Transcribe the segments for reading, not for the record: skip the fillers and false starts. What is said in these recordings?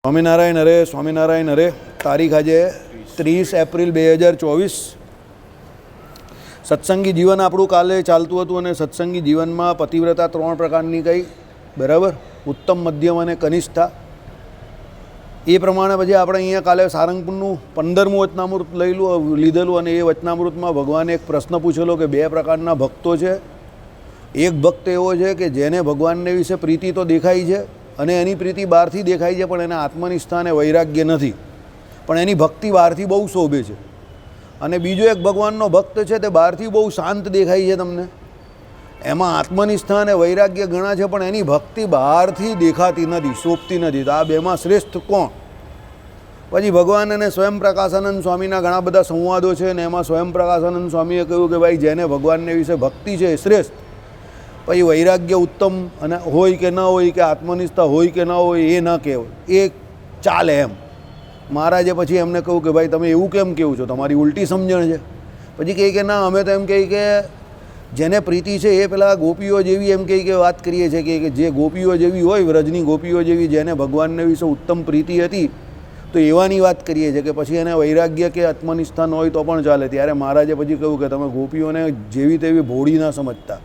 સ્વામિનારાયણ હરે સ્વામિનારાયણ હરે. તારીખ આજે 30 એપ્રિલ 2024. સત્સંગી જીવન આપણું કાલે ચાલતું હતું અને સત્સંગી જીવનમાં પતિવ્રતા 3 પ્રકારની કઈ બરાબર, ઉત્તમ, મધ્યમ અને કનિષ્ઠા. એ પ્રમાણે પછી આપણે અહીંયા કાલે સારંગપુરનું 15મું વચનામૃત લીધેલું અને એ વચનામૃતમાં ભગવાને એક પ્રશ્ન પૂછેલો કે 2 પ્રકારના ભક્તો છે. એક ભક્ત એવો છે કે જેને ભગવાનને વિશે પ્રીતિ તો દેખાય છે અને એની પ્રીતિ બહારથી દેખાય છે, પણ એના આત્મનિષ્ઠા અને વૈરાગ્ય નથી, પણ એની ભક્તિ બહારથી બહુ શોભે છે. અને બીજો એક ભગવાનનો ભક્ત છે, તે બહારથી બહુ શાંત દેખાય છે તમને, એમાં આત્મનિષ્ઠા અને વૈરાગ્ય ઘણા છે, પણ એની ભક્તિ બહારથી દેખાતી નથી, શોભતી નથી. તો આ બેમાં શ્રેષ્ઠ કોણ? પછી ભગવાન અને સ્વયં પ્રકાશાનંદ સ્વામીના ઘણા બધા સંવાદો છે અને એમાં સ્વયં પ્રકાશાનંદ સ્વામીએ કહ્યું કે ભાઈ જેને ભગવાનને વિશે ભક્તિ છે એ શ્રેષ્ઠ, પછી વૈરાગ્ય ઉત્તમ અને હોય કે ન હોય, કે આત્મનિષ્ઠા હોય કે ન હોય એ ન કહેવાય, એ ચાલે એમ. મહારાજે પછી એમને કહ્યું કે ભાઈ તમે એવું કેમ કહો છો, તમારી ઉલટી સમજણ છે. પછી કહે કે ના, અમે તો એમ કહીએ કે જેને પ્રીતિ છે એ પેલા ગોપીઓ જેવી એમ કહી કે વાત કરીએ છીએ કે જે ગોપીઓ જેવી હોય, વ્રજની ગોપીઓ જેવી, જેને ભગવાનને વિશે ઉત્તમ પ્રીતિ હતી, તો એવાની વાત કરીએ છીએ કે પછી એને વૈરાગ્ય કે આત્મનિષ્ઠા ન હોય તો પણ ચાલે. ત્યારે મહારાજે પછી કહ્યું કે તમે ગોપીઓને જેવી તેવી ભોળી ના સમજતા.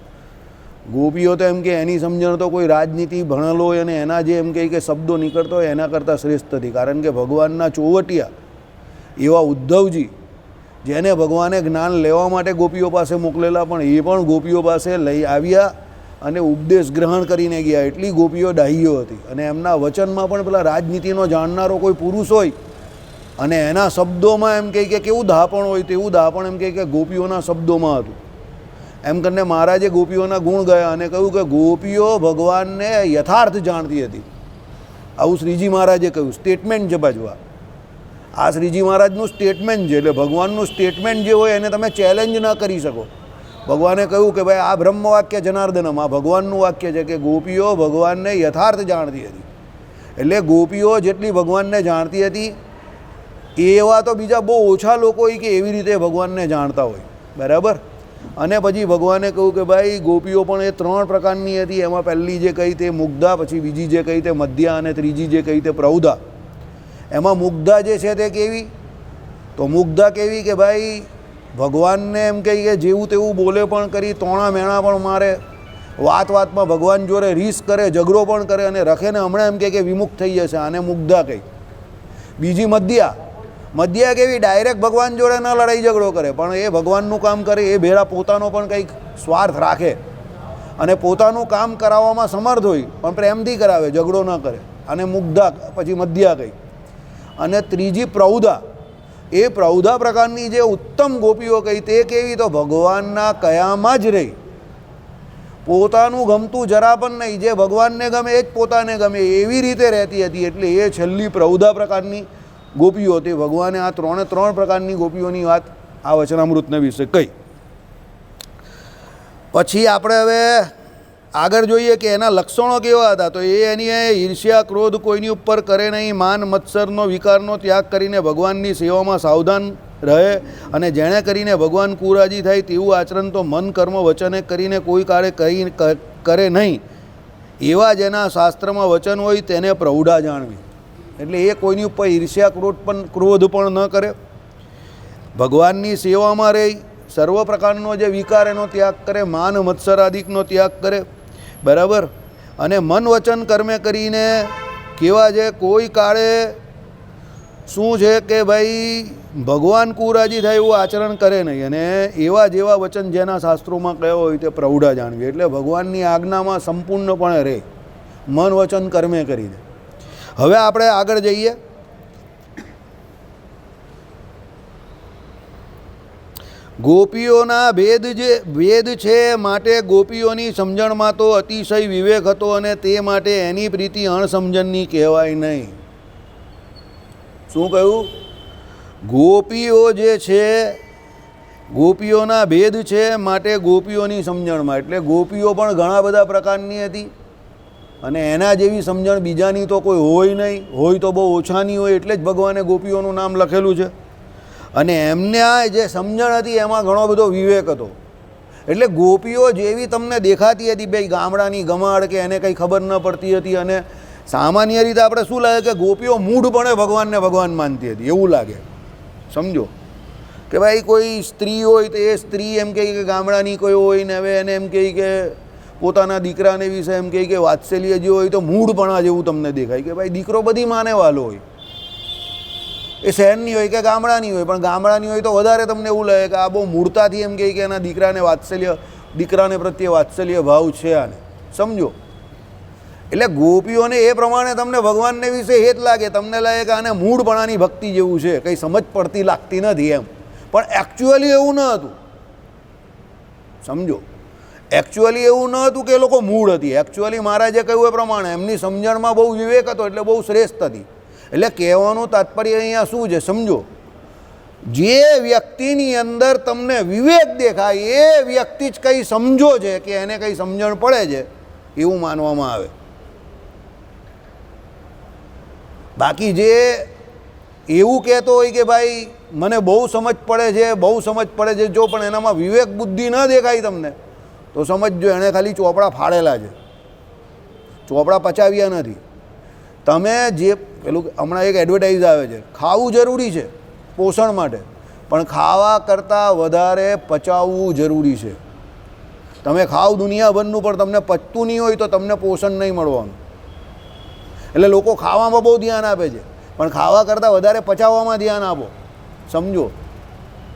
ગોપીઓ તો એમ કે એની સમજણ તો કોઈ રાજનીતિ ભણેલો હોય અને એના જે એમ કહે કે શબ્દો નીકળતો હોય એના કરતાં શ્રેષ્ઠ હતી. કારણ કે ભગવાનના ચોવટિયા એવા ઉદ્ધવજી, જેને ભગવાને જ્ઞાન લેવા માટે ગોપીઓ પાસે મોકલેલા, પણ એ પણ ગોપીઓ પાસે લઈ આવ્યા અને ઉપદેશ ગ્રહણ કરીને ગયા. એટલી ગોપીઓ ડાહ્યો હતી અને એમના વચનમાં પણ પેલા રાજનીતિનો જાણનારો કોઈ પુરુષ હોય અને એના શબ્દોમાં એમ કહે કે કેવું દાપણ હોય, તેવું દાપણ એમ કહે કે ગોપીઓના શબ્દોમાં હતું. એમ કરીને મહારાજે ગોપીઓના ગુણ ગયા અને કહ્યું કે ગોપીઓ ભગવાનને યથાર્થ જાણતી હતી. આવું શ્રીજી મહારાજે કહ્યું. સ્ટેટમેન્ટ છે પાછું આ શ્રીજી મહારાજનું સ્ટેટમેન્ટ છે. એટલે ભગવાનનું સ્ટેટમેન્ટ જે હોય એને તમે ચેલેન્જ ન કરી શકો. ભગવાને કહ્યું કે ભાઈ આ બ્રહ્મ વાક્ય જનાર્દનમ, આ ભગવાનનું વાક્ય છે કે ગોપીઓ ભગવાનને યથાર્થ જાણતી હતી. એટલે ગોપીઓ જેટલી ભગવાનને જાણતી હતી એવા તો બીજા બહુ ઓછા લોકો હોય કે એવી રીતે ભગવાનને જાણતા હોય, બરાબર. અને પછી ભગવાને કહ્યું કે ભાઈ ગોપીઓ પણ એ 3 પ્રકારની હતી. એમાં પહેલી જે કહી તે મુગ્ધા, પછી બીજી જે કહી તે મધ્યા અને ત્રીજી જે કહી તે પ્રૌઢા. એમાં મુગ્ધા જે છે તે કેવી? તો મુગ્ધા કેવી કે ભાઈ ભગવાનને એમ કહી કે જેવું તેવું બોલે પણ કરી, તોણા મેણા પણ મારે, વાત વાતમાં ભગવાન જોડે રીસ કરે, ઝઘડો પણ કરે અને રખે ને હમણાં એમ કે વિમુખ થઈ જશે, આને મુગ્ધા કહી. બીજી મધ્યા. મધ્યા કેવી? ડાયરેક્ટ ભગવાન જોડે ન લડાઈ ઝઘડો કરે, પણ એ ભગવાનનું કામ કરે એ ભેળા પોતાનો પણ કંઈક સ્વાર્થ રાખે અને પોતાનું કામ કરાવવામાં સમર્થ હોય, પણ પ્રેમથી કરાવે, ઝઘડો ન કરે, અને મુગ્ધા પછી મધ્યા કહી. અને ત્રીજી પ્રૌઢા. એ પ્રૌઢા પ્રકારની જે ઉત્તમ ગોપીઓ કહી તે કેવી? તો ભગવાનના કયામાં જ રહી, પોતાનું ગમતું જરા પણ નહીં, જે ભગવાનને ગમે એ જ પોતાને ગમે, એવી રીતે રહેતી હતી. એટલે એ છેલ્લી પ્રૌઢા પ્રકારની ગોપીઓ હતી. ભગવાને આ 3 પ્રકારની ગોપીઓની વાત આ વચનામૃતને વિશે કહી. પછી આપણે હવે આગળ જોઈએ કે એના લક્ષણો કેવા હતા. તો એની ઈર્ષ્યા, ક્રોધ કોઈની ઉપર કરે નહીં, માન મત્સરનો વિકારનો ત્યાગ કરીને ભગવાનની સેવામાં સાવધાન રહે, અને જેણે કરીને ભગવાન કુરાજી થાય તેવું આચરણ તો મન, કર્મ, વચને કરીને કોઈ કાળે કરે નહીં. એવા જેના શાસ્ત્રમાં વચન હોય તેને પ્રૌઢા જાણવી. એટલે એ કોઈની ઉપર ઈર્ષ્યા, ક્રોધ પણ ન કરે, ભગવાનની સેવામાં રહી, સર્વ પ્રકારનો જે વિકાર એનો ત્યાગ કરે, માન મત્સર આદિકનો ત્યાગ કરે, બરાબર. અને મન વચન કર્મે કરીને કેવા છે? કોઈ કાળે શું છે કે ભાઈ ભગવાન કુરાજી થાય એવું આચરણ કરે નહીં, અને એવા જેવા વચન જેના શાસ્ત્રોમાં કયો હોય તે પ્રૌઢા જાણવી. એટલે ભગવાનની આજ્ઞામાં સંપૂર્ણપણે રહે, મન વચન કર્મે કરીને. હવે આપણે આગળ જઈએ. ગોપીઓના ભેદ છે માટે ગોપીઓની સમજણમાં તો અતિશય વિવેક હતો અને તે માટે એની પ્રીતિ અણસમજણની કહેવાય નહીં. શું કહ્યું? ગોપીઓ જે છે, ગોપીઓના ભેદ છે માટે ગોપીઓની સમજણમાં, એટલે ગોપીઓ પણ ઘણા બધા પ્રકારની હતી અને એના જેવી સમજણ બીજાની તો કોઈ હોય નહીં, હોય તો બહુ ઓછાની હોય. એટલે જ ભગવાને ગોપીઓનું નામ લખેલું છે. અને એમને આ જે સમજણ હતી એમાં ઘણો બધો વિવેક હતો. એટલે ગોપીઓ જેવી તમને દેખાતી હતી, ભાઈ ગામડાની ગમાડ કે એને કંઈ ખબર ન પડતી હતી અને સામાન્ય રીતે આપણે શું લાગે કે ગોપીઓ મૂઢપણે ભગવાનને ભગવાન માનતી હતી એવું લાગે. સમજો કે ભાઈ કોઈ સ્ત્રી હોય તો એ સ્ત્રી એમ કહે કે ગામડાની કોઈ હોય ને હવે એને એમ કહે કે પોતાના દીકરાને વિશે એમ કહે કે વાત્સલ્ય જે હોય તો મૂઢપણા જેવું તમને દેખાય કે ભાઈ દીકરો બધી માને વાલો હોય, એ શહેરની હોય કે ગામડાની હોય, પણ ગામડાની હોય તો વધારે તમને એવું લાગે કે આ બહુ મૂળતાથી એમ કહે કે એના દીકરાને પ્રત્યે વાત્સલ્ય ભાવ છે આને. સમજો એટલે ગોપીઓને એ પ્રમાણે તમને ભગવાનને વિશે એ જ લાગે, તમને લાગે કે આને મૂળપણાની ભક્તિ જેવું છે, કંઈ સમજ પડતી લાગતી નથી એમ, પણ એકચ્યુઅલી એવું ન હતું. સમજો એકચ્યુઅલી એવું ન હતું કે એ લોકો મૂળ હતી. એકચ્યુઅલી મહારાજે કહ્યું એ પ્રમાણે એમની સમજણમાં બહુ વિવેક હતો એટલે બહુ શ્રેષ્ઠ હતી. એટલે કહેવાનું તાત્પર્ય અહીંયા શું છે સમજો, જે વ્યક્તિની અંદર તમને વિવેક દેખાય એ વ્યક્તિ જ કંઈ સમજો છે કે એને કંઈ સમજણ પડે છે એવું માનવામાં આવે. બાકી જે એવું કહેતો હોય કે ભાઈ મને બહુ સમજ પડે છે બહુ સમજ પડે છે, જો પણ એનામાં વિવેક બુદ્ધિ ન દેખાય તમને તો સમજજો એણે ખાલી ચોપડા ફાડેલા છે, ચોપડા પચાવ્યા નથી. તમે જે પેલું હમણાં એક એડવર્ટાઇઝ આવે છે, ખાવું જરૂરી છે પોષણ માટે, પણ ખાવા કરતાં વધારે પચાવવું જરૂરી છે. તમે ખાવ દુનિયાભરનું પણ તમને પચતું નહીં હોય તો તમને પોષણ નહીં મળવાનું. એટલે લોકો ખાવામાં બહુ ધ્યાન આપે છે, પણ ખાવા કરતાં વધારે પચાવવામાં ધ્યાન આપો. સમજો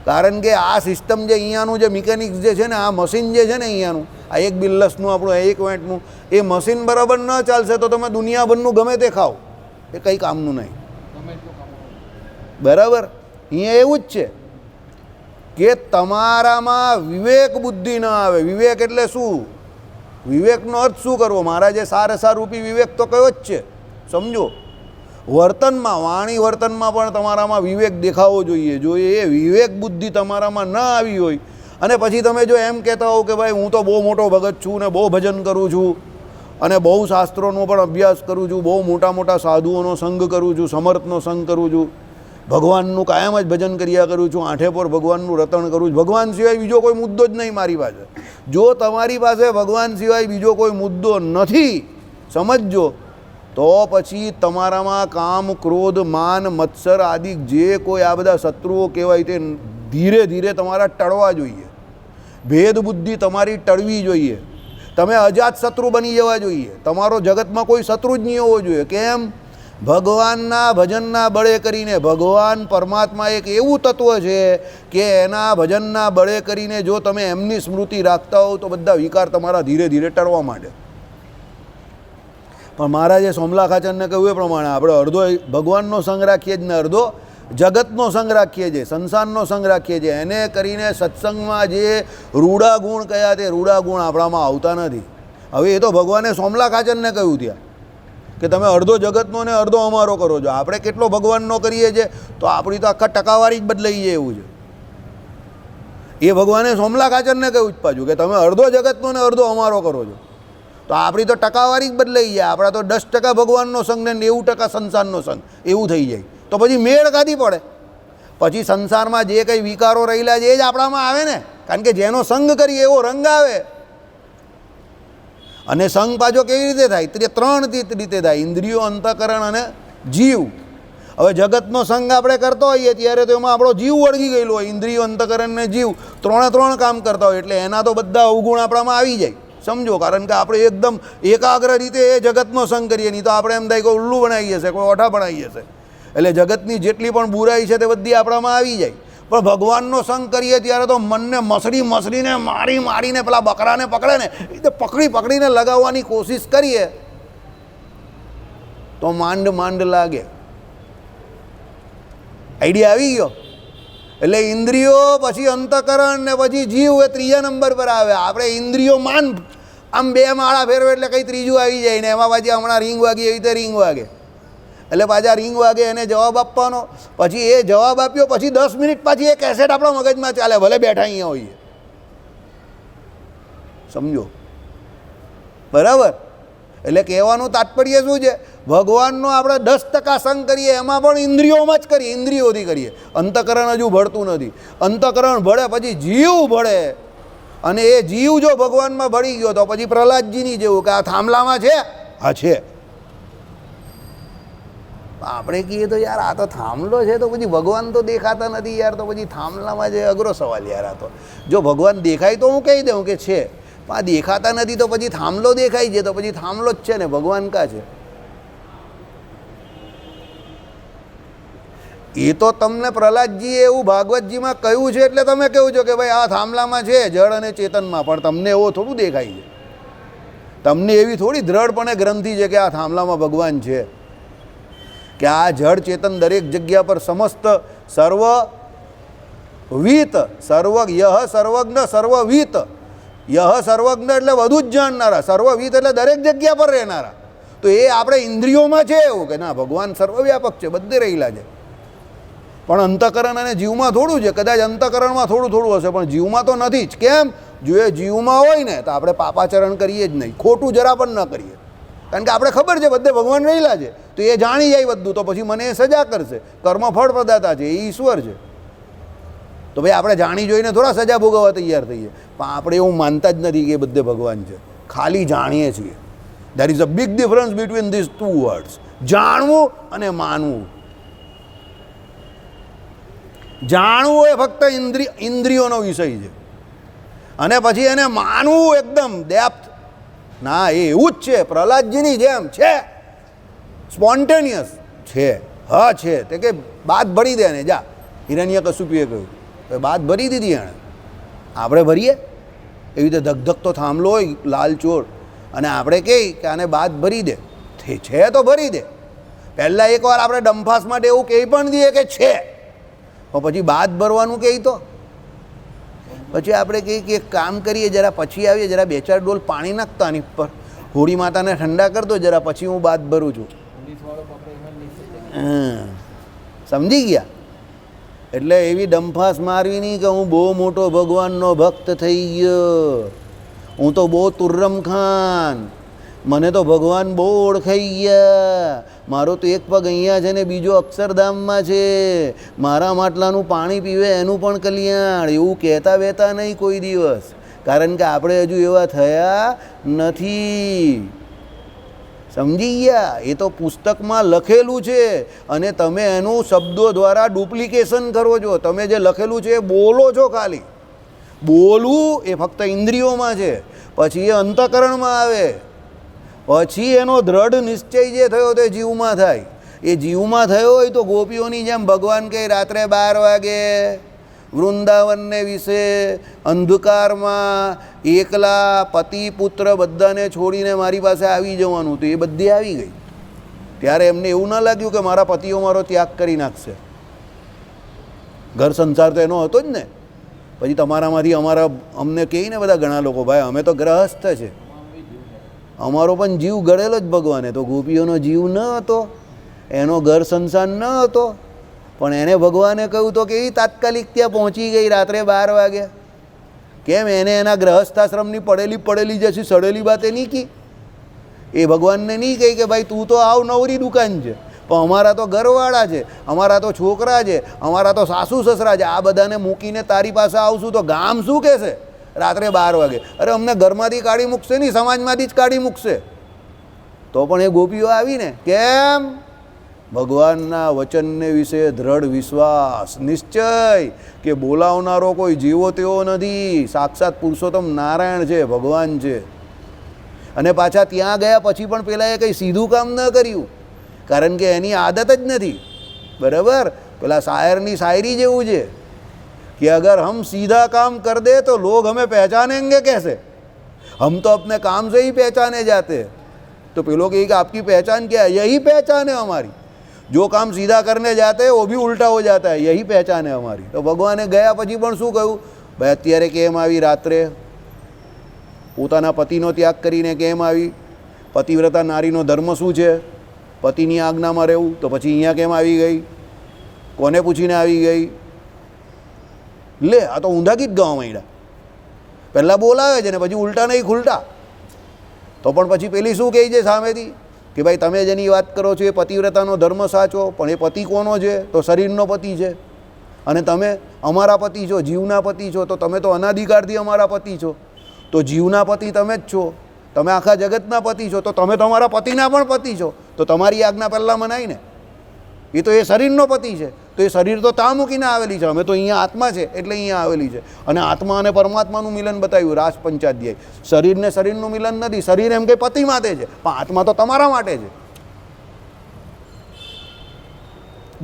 કારણ કે આ સિસ્ટમ જે અહીંયાનું જે મિકેનિક્સ જે છે ને, આ મશીન જે છે ને અહીંયાનું, આ એક બિલ્લસનું આપણું એક વેંટનું એ મશીન બરાબર ન ચાલશે તો તમે દુનિયાભરનું ગમે તે ખાઓ એ કંઈ કામનું નહીં. બરાબર અહીંયા એવું જ છે કે તમારામાં વિવેક બુદ્ધિ ન આવે. વિવેક એટલે શું? વિવેકનો અર્થ શું કરવો? મહારાજે સારસારૂપી વિવેક તો કયો જ છે. સમજો વર્તનમાં, વાણી વર્તનમાં પણ તમારામાં વિવેક દેખાવો જોઈએ. જો એ વિવેક બુદ્ધિ તમારામાં ન આવી હોય અને પછી તમે જો એમ કહેતા હો કે ભાઈ હું તો બહુ મોટો ભગત છું ને બહુ ભજન કરું છું અને બહુ શાસ્ત્રોનો પણ અભ્યાસ કરું છું, બહુ મોટા મોટા સાધુઓનો સંગ કરું છું, સમર્થનો સંગ કરું છું, ભગવાનનું કાયમ જ ભજન કર્યા કરું છું, આંઠે પર ભગવાનનું રટણ કરું છું, ભગવાન સિવાય બીજો કોઈ મુદ્દો જ નહીં મારી પાસે. જો તમારી પાસે ભગવાન સિવાય બીજો કોઈ મુદ્દો નથી સમજજો, તો પછી તમારામાં કામ ક્રોધ માન મત્સર આદિ જે કોઈ આ બધા શત્રુઓ કહેવાય તે ધીરે ધીરે તમારા ટળવા જોઈએ. ભેદ બુદ્ધિ તમારી ટળવી જોઈએ. તમે અજાત શત્રુ બની જવા જોઈએ. તમારો જગતમાં કોઈ શત્રુ જ નહીં હોવો જોઈએ. કેમ? ભગવાનના ભજનના બળે કરીને, ભગવાન પરમાત્મા એક એવું તત્વ છે કે એના ભજનના બળે કરીને જો તમે એમની સ્મૃતિ રાખતા હો તો બધા વિકાર તમારા ધીરે ધીરે ટળવા માંડે. પણ મહારાજે સોમલા ખાચરને કહ્યું એ પ્રમાણે આપણે અડધો ભગવાનનો સંગ રાખીએ જ ને અડધો જગતનો સંગ રાખીએ છીએ, સંસારનો સંગ રાખીએ છીએ. એને કરીને સત્સંગમાં જે રૂડા ગુણ કયા તે રૂડા ગુણ આપણામાં આવતા નથી. હવે એ તો ભગવાને સોમલા ખાચરને કહ્યું ત્યાં કે તમે અડધો જગતનો ને અડધો અમારો કરો છો. આપણે કેટલો ભગવાનનો કરીએ છીએ તો આપણી તો આખા ટકાવારી જ બદલાઈ જાય એવું છે. એ ભગવાને સોમલા ખાચરને કહ્યું જ પાછું કે તમે અડધો જગતનો ને અડધો અમારો કરો છો તો આપણી તો ટકાવારી જ બદલાઈ જાય. આપણા તો 10% ભગવાનનો સંગ ને 90% સંસારનો સંગ એવું થઈ જાય. તો પછી મેળ કાઢી પડે. પછી સંસારમાં જે કંઈ વિકારો રહેલા છે એ જ આપણામાં આવે ને, કારણ કે જેનો સંગ કરીએ એવો રંગ આવે. અને સંગ પાછો કેવી રીતે થાય? 3 રીતે થાય: ઇન્દ્રિયો, અંતઃકરણ અને જીવ. હવે જગતનો સંગ આપણે કરતો હોઈએ ત્યારે તો એમાં આપણો જીવ વળગી ગયેલો હોય. ઇન્દ્રિયો, અંતઃકરણ ને જીવ 3 કામ કરતા હોય એટલે એના તો બધા અવગુણ આપણામાં આવી જાય. સમજો કારણ કે આપણે એકદમ એકાગ્ર રીતે એ જગતનો સંગ કરીએ, નહીં તો આપણે એમ થાય કે ઉલ્લુ બનાવીએ છીએ, કોઈ ઓઠા બનાવીએ છીએ. એટલે જગતની જેટલી પણ બુરાઈ છે તે બધી આપણામાં આવી જાય. પણ ભગવાનનો સંગ કરીએ ત્યારે તો મનને મસરીને મારીને પેલા બકરાને પકડે ને એ રીતે પકડીને લગાવવાની કોશિશ કરીએ તો માંડ લાગે. આઈડિયા આવી ગયો? એટલે ઇન્દ્રિયો, પછી અંતઃકરણ ને પછી જીવ એ 3જા નંબર પર આવે. આપણે ઇન્દ્રિયો આમ 2 માળા ફેરવે એટલે કંઈ ત્રીજું આવી જાય ને એમાં પાછી હમણાં રીંગ વાગી એવી રીતે રીંગ વાગે એટલે પાછા રીંગ વાગે એને જવાબ આપવાનો. પછી એ જવાબ આપ્યો પછી 10 મિનિટ પાછી એ કેસેટ આપણા મગજમાં ચાલે, ભલે બેઠા અહીંયા હોઈએ. સમજો બરાબર? એટલે કહેવાનું તાત્પર્ય શું છે? ભગવાનનો આપણે 10% સંગ કરીએ એમાં પણ ઇન્દ્રિયોમાં જ કરીએ, ઇન્દ્રિયોથી કરીએ. અંતઃકરણ હજુ ભળતું નથી. અંતઃકરણ ભળે પછી જીવ ભળે અને એ જીવ જો ભગવાનમાં ભળી ગયો તો પછી પ્રહલાદજીની જેવું કે આ થાંભલામાં છે, હા છે, આપણે કહીએ તો યાર આ તો થાંભલો છે તો પછી ભગવાન તો દેખાતા નથી યાર, તો પછી થાંભલામાં જે અઘરો સવાલ યાર. આ તો જો ભગવાન દેખાય તો હું કહી દઉં કે છે, પણ આ દેખાતા નથી તો પછી થાંભલો દેખાય છે તો પછી થાંભલો જ છે ને, ભગવાન કાં છે? એ તો તમને પ્રહલાદજીએ એવું ભાગવતજીમાં કહ્યું છે એટલે તમે કહો છો કે ભાઈ આ થાંભલામાં છે જળ અને ચેતનમાં, પણ તમને એવો થોડું દેખાય છે. તમને એવી થોડી દ્રઢપણે ગ્રંથિ છે કે આ થાંભલામાં ભગવાન છે, કે આ જળ ચેતન દરેક જગ્યા પર સમસ્ત સર્વવિત યહ સર્વજ્ઞ સર્વવિત, યહ સર્વજ્ઞ એટલે બધું જ જાણનારા, સર્વવિત એટલે દરેક જગ્યા પર રહેનારા. તો એ આપણે ઇન્દ્રિયોમાં છે એવું કે ના ભગવાન સર્વવ્યાપક છે, બધે રહેલા છે, પણ અંતઃકરણ અને જીવમાં થોડું છે. કદાચ અંતઃકરણમાં થોડું થોડું હશે પણ જીવમાં તો નથી જ. કેમ? જો એ જીવમાં હોય ને તો આપણે પાપાચરણ કરીએ જ નહીં, ખોટું જરા પણ ન કરીએ, કારણ કે આપણે ખબર છે બધે ભગવાન રહેલા છે. તો એ જાણી જાય બધું તો પછી મને એ સજા કરશે, કર્મ ફળ પ્રદાતા છે, એ ઈશ્વર છે. તો ભાઈ આપણે જાણી જોઈને થોડા સજા ભોગવવા તૈયાર થઈએ, પણ આપણે એવું માનતા જ નથી કે બધે ભગવાન છે, ખાલી જાણીએ છીએ. There is a big difference between this two words, જાણવું અને માનવું. જાણવું એ ફક્ત ઇન્દ્રિયોનો વિષય છે, અને પછી એને માનવું એકદમ ડેપ્થ. ના એ એવું જ છે, પ્રહલાદજીની જેમ છે, સ્પોન્ટેનિયસ છે. હા છે તે કે બાદ ભરી દે ને, જા હિરણ્યકશિપુએ કહ્યું તો બાદ ભરી દીધી એણે. આપણે ભરીએ એવી રીતે ધગધગતો થાંભલો હોય લાલચોળ, અને આપણે કહીએ કે આને બાદ ભરી દે, છે તો ભરી દે. પહેલાં એકવાર આપણે ડંફાસ માટે એવું કહી પણ દઈએ કે છે, પણ પછી બાદ ભરવાનું કહી તો પછી આપણે કહીએ કે એક કામ કરીએ, જરા પછી આવીએ, જરા 2-4 ડોલ પાણી નાખતા આની પર, હોળી માતાને ઠંડા કરતો જરા, પછી હું બાદ ભરું છું. સમજી ગયા? એટલે એવી ડંફાસ મારવી નહીં કે હું બહુ મોટો ભગવાનનો ભક્ત થઈ ગયો, હું તો બહુ તુર્રમ ખાન, મને તો ભગવાન બહુ ઓળખાઈ ગયા, મારો તો એક પગ અહીંયા છે ને બીજો અક્ષરધામમાં છે, મારા માટલાનું પાણી પીવે એનું પણ કલ્યાણ, એવું કહેતા વહેતા નહીં કોઈ દિવસ, કારણ કે આપણે હજુ એવા થયા નથી. સમજી ગયા? એ તો પુસ્તકમાં લખેલું છે અને તમે એનું શબ્દો દ્વારા ડુપ્લિકેશન કરો છો. તમે જે લખેલું છે એ બોલો છો, ખાલી બોલવું એ ફક્ત ઇન્દ્રિયોમાં છે, પછી એ અંતઃકરણમાં આવે, પછી એનો દ્રઢ નિશ્ચય જે થયો તે જીવમાં થાય. એ જીવમાં થયો હોય તો ગોપીઓની જેમ ભગવાન કહે રાત્રે 12 વાગે વૃંદાવનને વિશે અંધકારમાં એકલા પતિ પુત્ર બધાને છોડીને મારી પાસે આવી જવાનું. તો એ બધી આવી ગઈ. ત્યારે એમને એવું ન લાગ્યું કે મારા પતિઓ મારો ત્યાગ કરી નાખશે. ઘર સંસાર તો એનો હતો જ ને. પછી તમારામાંથી અમને કહે ને બધા ઘણા લોકો, ભાઈ અમે તો ગ્રહસ્થ છે, અમારો પણ જીવ ગળેલો જ ભગવાને. તો ગોપીઓનો જીવ ન હતો, એનો ઘર સંસાર ન હતો, પણ એને ભગવાને કહ્યું તો કે એ તાત્કાલિક ત્યાં પહોંચી ગઈ રાત્રે 12 વાગે. કેમ? એને એના ગ્રહસ્થાશ્રમની પડેલી જશે સડેલી બાતે નહીં કી. એ ભગવાનને નહીં કહી કે ભાઈ તું તો આવ નવરી દુકાન છે, પણ અમારા તો ઘરવાળા છે, અમારા તો છોકરા છે, અમારા તો સાસુ સસરા છે, આ બધાને મૂકીને તારી પાસે આવશું તો ગામ શું કહેશે રાત્રે 12 વાગે? અરે અમને ઘરમાંથી કાઢી મૂકશે નહીં, સમાજમાંથી જ કાઢી મૂકશે. તો પણ એ ગોપીઓ આવીને કેમ? ભગવાનના વચનને વિશે દ્રઢ વિશ્વાસ, નિશ્ચય કે બોલાવનારો કોઈ જીવો તેવો નથી, સાક્ષાત પુરુષોત્તમ નારાયણ છે, ભગવાન છે. અને પાછા ત્યાં ગયા પછી પણ પેલાએ કંઈ સીધું કામ ન કર્યું, કારણ કે એની આદત જ નથી. બરાબર? પેલા શાયરની શાયરી જેવું છે कि अगर हम सीधा काम कर दे तो लोग हमें पहचानेंगे कैसे, हम तो अपने काम से ही पहचाने जाते हैं. तो पेलो कही कि आपकी पहचान क्या है? यही पहचान है हमारी. जो काम सीधा करने जाते हैं वो भी उल्टा हो जाता है, यही पहचान है हमारी. तो भगवाने ગયા પછી પણ શું કહ્યું? ભાઈ અત્યારે કેમ આવી રાત્રે? પોતાના પતિનો ત્યાગ કરીને કેમ આવી? પતિવ્રતા નારીનો ધર્મ શું છે? પતિની આજ્ઞામાં રહેવું. તો પછી અહીંયા કેમ આવી ગઈ? કોને પૂછીને આવી ગઈ? લે આ તો ઊંધા ગીત ગાવા માંડ્યા. પહેલાં બોલાવે છે ને પછી ઉલટા નહીં ખુલટા. તો પણ પછી પેલી શું કહે છે સામેથી કે ભાઈ તમે જેની વાત કરો છો એ પતિવ્રતાનો ધર્મ સાચો, પણ એ પતિ કોનો છે? તો શરીરનો પતિ છે. અને તમે અમારા પતિ છો, જીવના પતિ છો, તો તમે તો અનાધિકારથી અમારા પતિ છો. તો જીવના પતિ તમે જ છો, તમે આખા જગતના પતિ છો, તો તમે તમારા પતિના પણ પતિ છો, તો તમારી આજ્ઞા પહેલાં મનાય ને. એ તો એ શરીરનો પતિ છે, તો એ શરીર તો ત્યાં મૂકીને આવેલી છે, અમે તો અહીંયા આત્મા છે એટલે અહીંયા આવેલી છે. અને આત્મા અને પરમાત્માનું મિલન બતાવ્યું રાસ પંચાધ્યાય. શરીરને શરીરનું મિલન નથી. શરીર એમ કે પતિ માટે છે, પણ આત્મા તો તમારા માટે છે.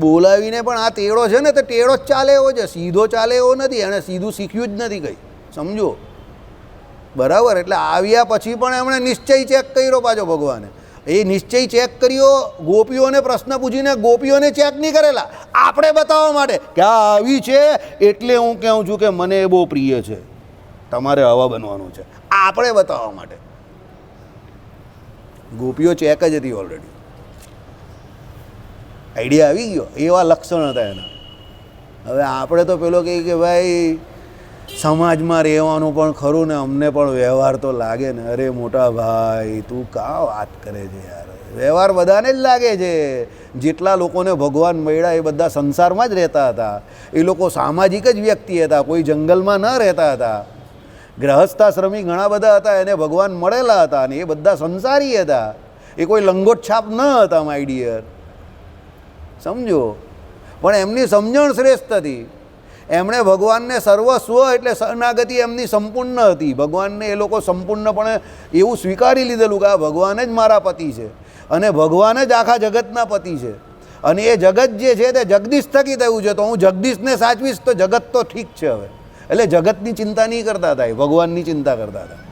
બોલાવીને પણ આ ટેડો છે ને, તો ટેડો જ ચાલે એવો છે, સીધો ચાલે એવો નથી. એણે સીધું શીખ્યું જ નથી કંઈ, સમજો બરાબર. એટલે આવ્યા પછી પણ એમણે નિશ્ચય ચેક કર્યો પાછો ભગવાને. એ નિશ્ચય ચેક કર્યો, ગોપીઓને પ્રશ્ન પૂછીને ગોપીઓને ચેક નહીં કરેલા, આપણે બતાવવા માટે કે આ આવી છે એટલે હું કહું છું કે મને એ બહુ પ્રિય છે, તમારે આવા બનવાનું છે, આપણે બતાવવા માટે. ગોપીઓ ચેક જ હતી ઓલરેડી, આઈડિયા આવી ગયો, એવા લક્ષણ હતા એના. હવે આપણે તો પેલો કહે કે ભાઈ સમાજમાં રહેવાનું પણ ખરું ને, અમને પણ વ્યવહાર તો લાગે ને. અરે મોટા ભાઈ તું કા વાત કરે છે યાર, વ્યવહાર બધાને જ લાગે છે. જેટલા લોકોને ભગવાન મળ્યા એ બધા સંસારમાં જ રહેતા હતા. એ લોકો સામાજિક જ વ્યક્તિ હતા, કોઈ જંગલમાં ન રહેતા હતા. ગ્રહસ્થાશ્રમી ઘણા બધા હતા, એને ભગવાન મળેલા હતા, અને એ બધા સંસારી હતા. એ કોઈ લંગોટ છાપ ન હતા માય ડિયર, સમજો. પણ એમની સમજણ શ્રેષ્ઠ હતી. એમણે ભગવાનને સર્વસ્વ એટલે શરણાગતિ એમની સંપૂર્ણ હતી. ભગવાનને એ લોકો સંપૂર્ણપણે એવું સ્વીકારી લીધેલું કે આ ભગવાન જ મારા પતિ છે, અને ભગવાન જ આખા જગતના પતિ છે, અને એ જગત જે છે તે જગદીશ થકી થયું છે, તો હું જગદીશને સાચવીશ તો જગત તો ઠીક છે. હવે એટલે જગતની ચિંતા નહીં કરતા હતા, એ ભગવાનની ચિંતા કરતા હતા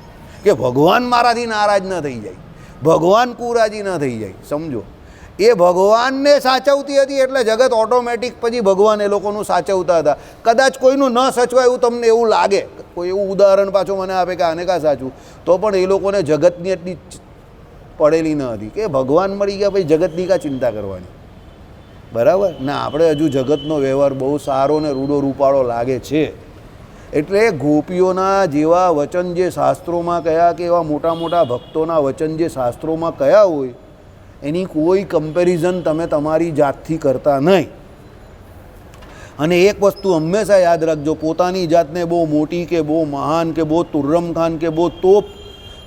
કે ભગવાન મારાથી નારાજ ન થઈ જાય, ભગવાન કુરાજી ન થઈ જાય, સમજો. એ ભગવાનને સાચવતી હતી એટલે જગત ઓટોમેટિક પછી ભગવાન એ લોકોનું સાચવતા હતા. કદાચ કોઈનું ન સચવાય એવું તમને એવું લાગે, કોઈ એવું ઉદાહરણ પાછો મને આપે કે આને કાં સાચું, તો પણ એ લોકોને જગતની એટલી પડેલી ન હતી કે ભગવાન મળી ગયા પછી જગતની કાં ચિંતા કરવાની, બરાબર ને. આપણે હજુ જગતનો વ્યવહાર બહુ સારો ને રૂડો રૂપાળો લાગે છે. એટલે ગોપીઓના જેવા વચન જે શાસ્ત્રોમાં કયા, કે એવા મોટા મોટા ભક્તોના વચન જે શાસ્ત્રોમાં કયા હોય, એની કોઈ કમ્પેરિઝન તમે તમારી જાતથી કરતા નહીં. અને એક વસ્તુ હંમેશા યાદ રાખજો, પોતાની જાતને બહુ મોટી કે બહુ મહાન કે બહુ તુર્રમ ખાન કે બહુ તોપ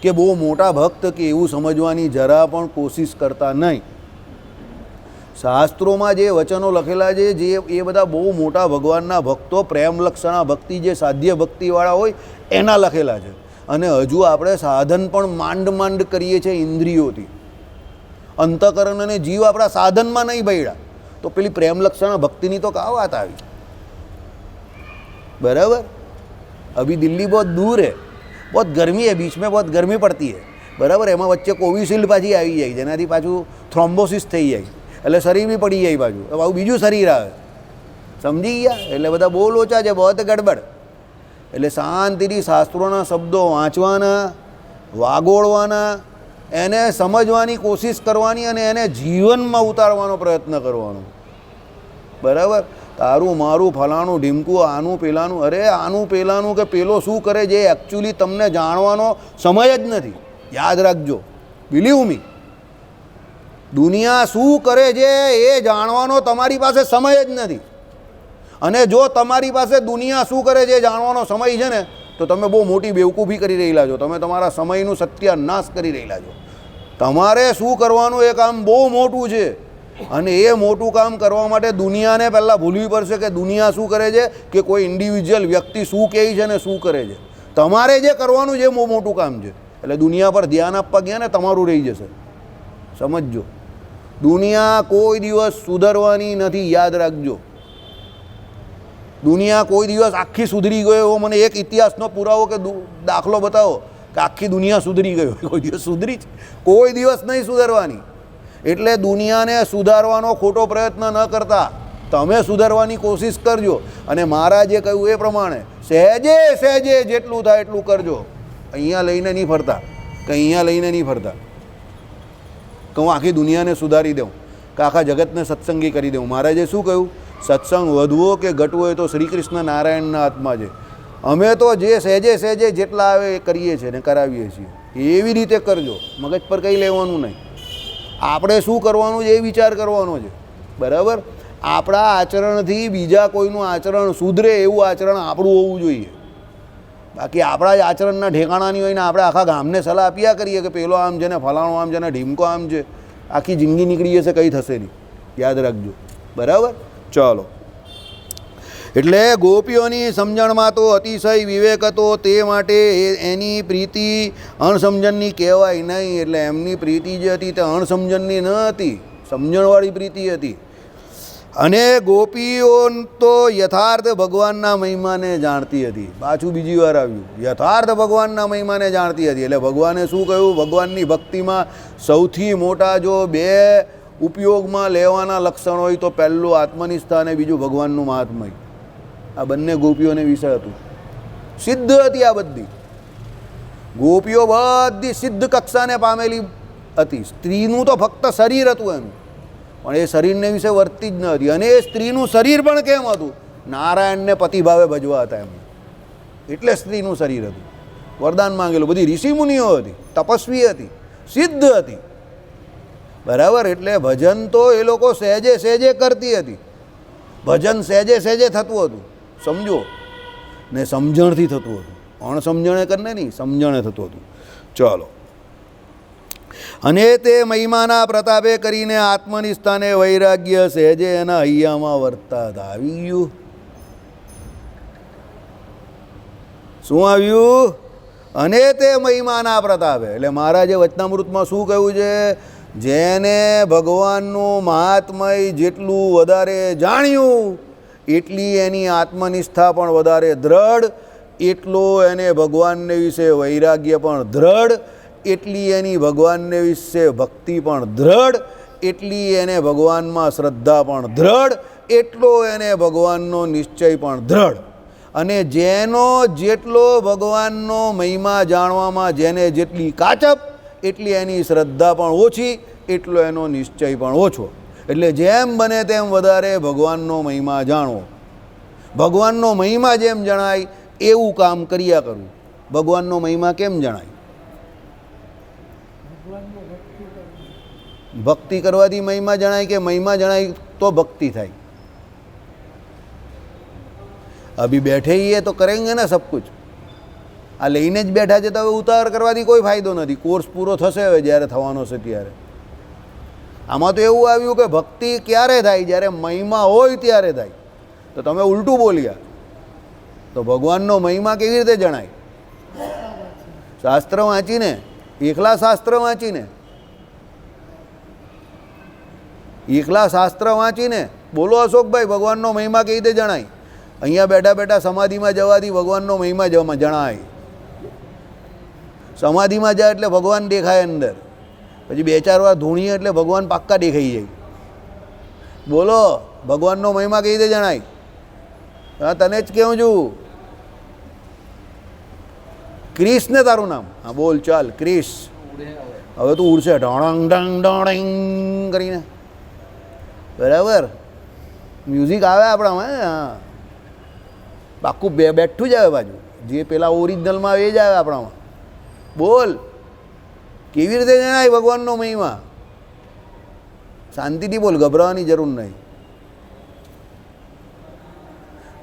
કે બહુ મોટા ભક્ત કે એવું સમજવાની જરા પણ કોશિશ કરતા નહીં. શાસ્ત્રોમાં જે વચનો લખેલા છે, જે એ બધા બહુ મોટા ભગવાનના ભક્તો, પ્રેમલક્ષણા ભક્તિ, જે સાધ્ય ભક્તિવાળા હોય એના લખેલા છે. અને હજુ આપણે સાધન પણ માંડ માંડ કરીએ છીએ ઇન્દ્રિયોથી. અંતઃકરણ અને જીવ આપણા સાધનમાં નહીં ભળ્યા, તો પેલી પ્રેમલક્ષણા ભક્તિની તો કા વાત આવી, બરાબર. અભી દિલ્હી બહુ દૂર है, बहुत गर्मी है, बीच में बहुत गर्मी पड़ती है, બરાબર. એમાં વચ્ચે કોવિશિલ્ડ પાછી આવી જાય, જેનાથી પાછું થ્રોમ્બોસિસ થઈ જાય, એટલે શરીર બી પડી જાય પાછું, આવું બીજું શરીર આવે, સમજી ગયા. એટલે બધા બહુ લોચા છે, બહુ ગડબડ. એટલે શાંતિથી શાસ્ત્રોના શબ્દો વાંચવાના, વાગોળવાના, એને સમજવાની કોશિશ કરવાની, અને એને જીવનમાં ઉતારવાનો પ્રયત્ન કરવાનો, બરાબર. તારું મારું ફલાણું ઢીમકું, આનું પેલાનું, અરે આનું પેલાનું કે પેલો શું કરે જે એકચ્યુઅલી તમને જાણવાનો સમય જ નથી. યાદ રાખજો, બિલીવ મી, દુનિયા શું કરે છે એ જાણવાનો તમારી પાસે સમય જ નથી. અને જો તમારી પાસે દુનિયા શું કરે છે એ જાણવાનો સમય છે ને, તો તમે બહુ મોટી બેવકૂફી કરી રહેલા છો, તમે તમારા સમયનું સત્યાનાશ કરી રહેલા છો. તમારે શું કરવાનું એ કામ બહુ મોટું છે, અને એ મોટું કામ કરવા માટે દુનિયાને પહેલાં ભૂલવી પડશે કે દુનિયા શું કરે છે, કે કોઈ ઇન્ડિવિજ્યુઅલ વ્યક્તિ શું કહે છે ને શું કરે છે. તમારે જે કરવાનું છે એ બહુ મોટું કામ છે. એટલે દુનિયા પર ધ્યાન આપવા ગયા ને તમારું રહી જશે, સમજજો. દુનિયા કોઈ દિવસ સુધરવાની નથી, યાદ રાખજો. દુનિયા કોઈ દિવસ આખી સુધરી ગયો એવો મને એક ઇતિહાસનો પુરાવો કે દાખલો બતાવો કે આખી દુનિયા સુધરી ગયો, કોઈ દિવસ સુધરી જ કોઈ દિવસ નહીં સુધરવાની. એટલે દુનિયાને સુધારવાનો ખોટો પ્રયત્ન ન કરતા, તમે સુધારવાની કોશિશ કરજો. અને મારા જે કહ્યું એ પ્રમાણે સહેજે સહેજે જેટલું થાય એટલું કરજો. અહીંયા લઈને નહીં ફરતા, કે અહીંયા લઈને નહીં ફરતા કે હું આખી દુનિયાને સુધારી દઉં, કે આખા જગતને સત્સંગી કરી દઉં. મહારાજે શું કહ્યું? સત્સંગ વધવો કે ઘટવો એ તો શ્રી કૃષ્ણ નારાયણના હાથમાં છે. અમે તો જે સહેજે સહેજે જેટલા આવે એ કરીએ છીએ ને કરાવીએ છીએ. એવી રીતે કરજો, મગજ પર કંઈ લેવાનું નહીં. આપણે શું કરવાનું છે એ વિચાર કરવાનો છે, બરાબર. આપણા આચરણથી બીજા કોઈનું આચરણ સુધરે એવું આચરણ આપણું હોવું જોઈએ. બાકી આપણા જ આચરણના ઠેકાણાની હોય ને આપણે આખા ગામને સલાહ આપ્યા કરીએ કે પેલો આમ છે ને ફલાણો આમ છે ને ઢીમકો આમ છે, આખી જિંદગી નીકળી જશે, કંઈ થશે નહીં. યાદ રાખજો. બરાબર. ચાલો, એટલે ગોપીઓની સમજણમાં તો અતિશય વિવેક હતો, તે માટે એની પ્રીતિ અણસમજણની કહેવાય નહીં. એટલે એમની પ્રીતિ જે હતી તે અણસમજણની ન હતી, સમજણવાળી પ્રીતિ હતી. અને ગોપીઓ તો યથાર્થ ભગવાનના મહિમાને જાણતી હતી. પાછું બીજી વાર આવ્યું, યથાર્થ ભગવાનના મહિમાને જાણતી હતી. એટલે ભગવાને શું કહ્યું? ભગવાનની ભક્તિમાં સૌથી મોટા જો બે ઉપયોગમાં લેવાના લક્ષણ હોય તો પહેલું આત્મનિષ્ઠા અને બીજું ભગવાનનું મહાત્મય. આ બંને ગોપીઓને વિષય હતું. સિદ્ધ હતી આ બધી ગોપીઓ, બધી સિદ્ધ કક્ષાને પામેલી હતી. સ્ત્રીનું તો ફક્ત શરીર હતું એનું, પણ એ શરીરને વિશે વર્તી જ ન હતી. અને એ સ્ત્રીનું શરીર પણ કેમ હતું? નારાયણને પતિભાવે ભજવા હતા એમ, એટલે સ્ત્રીનું શરીર હતું. વરદાન માંગેલું. બધી ઋષિમુનિઓ હતી, તપસ્વી હતી, સિદ્ધ હતી. બરાબર. એટલે ભજન તો એ લોકો સહેજે સહેજે કરતી હતી. ભજન સહેજે સહેજે થતું હતું, સમજો ને, સમજણથી થતું હતું. અણસમજણે કરીને નહીં, સમજણે થતું હતું. ચાલો, અને તે મહિમાના પ્રતાપે કરીને આત્મનિષ્ઠાને વૈરાગ્ય સહેજે એના હૈયામાં વર્તા હતા. આવી ગયું. શું આવ્યું? અને તે મહિમાના પ્રતાપે. એટલે મહારાજે વચનામૃતમાં શું કહ્યું છે? જેને ભગવાનનું મહાત્મય જેટલું વધારે જાણ્યું એટલી એની આત્મનિષ્ઠા પણ વધારે દ્રઢ, એટલો એને ભગવાનને વિશે વૈરાગ્ય પણ દ્રઢ, એટલી એની ભગવાનને વિશે ભક્તિ પણ દ્રઢ, એટલી એને ભગવાનમાં શ્રદ્ધા પણ દ્રઢ, એટલો એને ભગવાનનો નિશ્ચય પણ દ્રઢ. અને જેનો જેટલો ભગવાનનો મહિમા જાણવામાં જેને જેટલી કાચપ, એટલી એની શ્રદ્ધા પણ ઓછી, એટલો એનો નિશ્ચય પણ ઓછો. એટલે જેમ બને તેમ વધારે ભગવાનનો મહિમા જાણવો. ભગવાનનો મહિમા જેમ જણાય એવું કામ કર્યા કરવું. ભગવાનનો મહિમા કેમ જણાય? ભક્તિ કરવાથી મહિમા જણાય કે મહિમા જણાય તો ભક્તિ થાય? અભી બેઠે ही है तो करेंगे ना सब कुछ. આ લઈને જ બેઠા છે તો હવે ઉતાવળ કરવાથી કોઈ ફાયદો નથી. કોર્સ પૂરો થશે હવે જ્યારે થવાનો છે ત્યારે. આમાં તો એવું આવ્યું કે ભક્તિ ક્યારે થાય? જ્યારે મહિમા હોય ત્યારે થાય. તો તમે ઉલટું બોલ્યા. તો ભગવાનનો મહિમા કેવી રીતે જણાય? શાસ્ત્ર વાંચીને, એકલા શાસ્ત્ર વાંચીને, એકલા શાસ્ત્ર વાંચીને. બોલો અશોકભાઈ, ભગવાનનો મહિમા કેવી રીતે જણાય? અહીંયા બેઠા બેઠા સમાધિમાં જવાથી ભગવાનનો મહિમા જણાય. સમાધિમાં જાય એટલે ભગવાન દેખાય અંદર. પછી 2-4 વાર ધૂણીએ એટલે ભગવાન પાક્કા દેખાઈ જાય. બોલો, ભગવાનનો મહિમા કેવી રીતે જણાય? હા, તને જ કહું છું. ક્રિશ ને તારું નામ? હા બોલ, ચાલ ક્રિશ. હવે તું ઉડશે ઢોણંગ ઢંગ ઢોણંગ કરીને. બરાબર, મ્યુઝિક આવે આપણામાં. હા, પાક્કું બેઠું જ આવે બાજુ. જે પેલા ઓરિજિનલમાં આવે એ જ આવે આપણામાં. બોલ, કેવી રીતે જણાય ભગવાનનો મહિમા? શાંતિથી બોલ, ગભરાવાની જરૂર નહીં.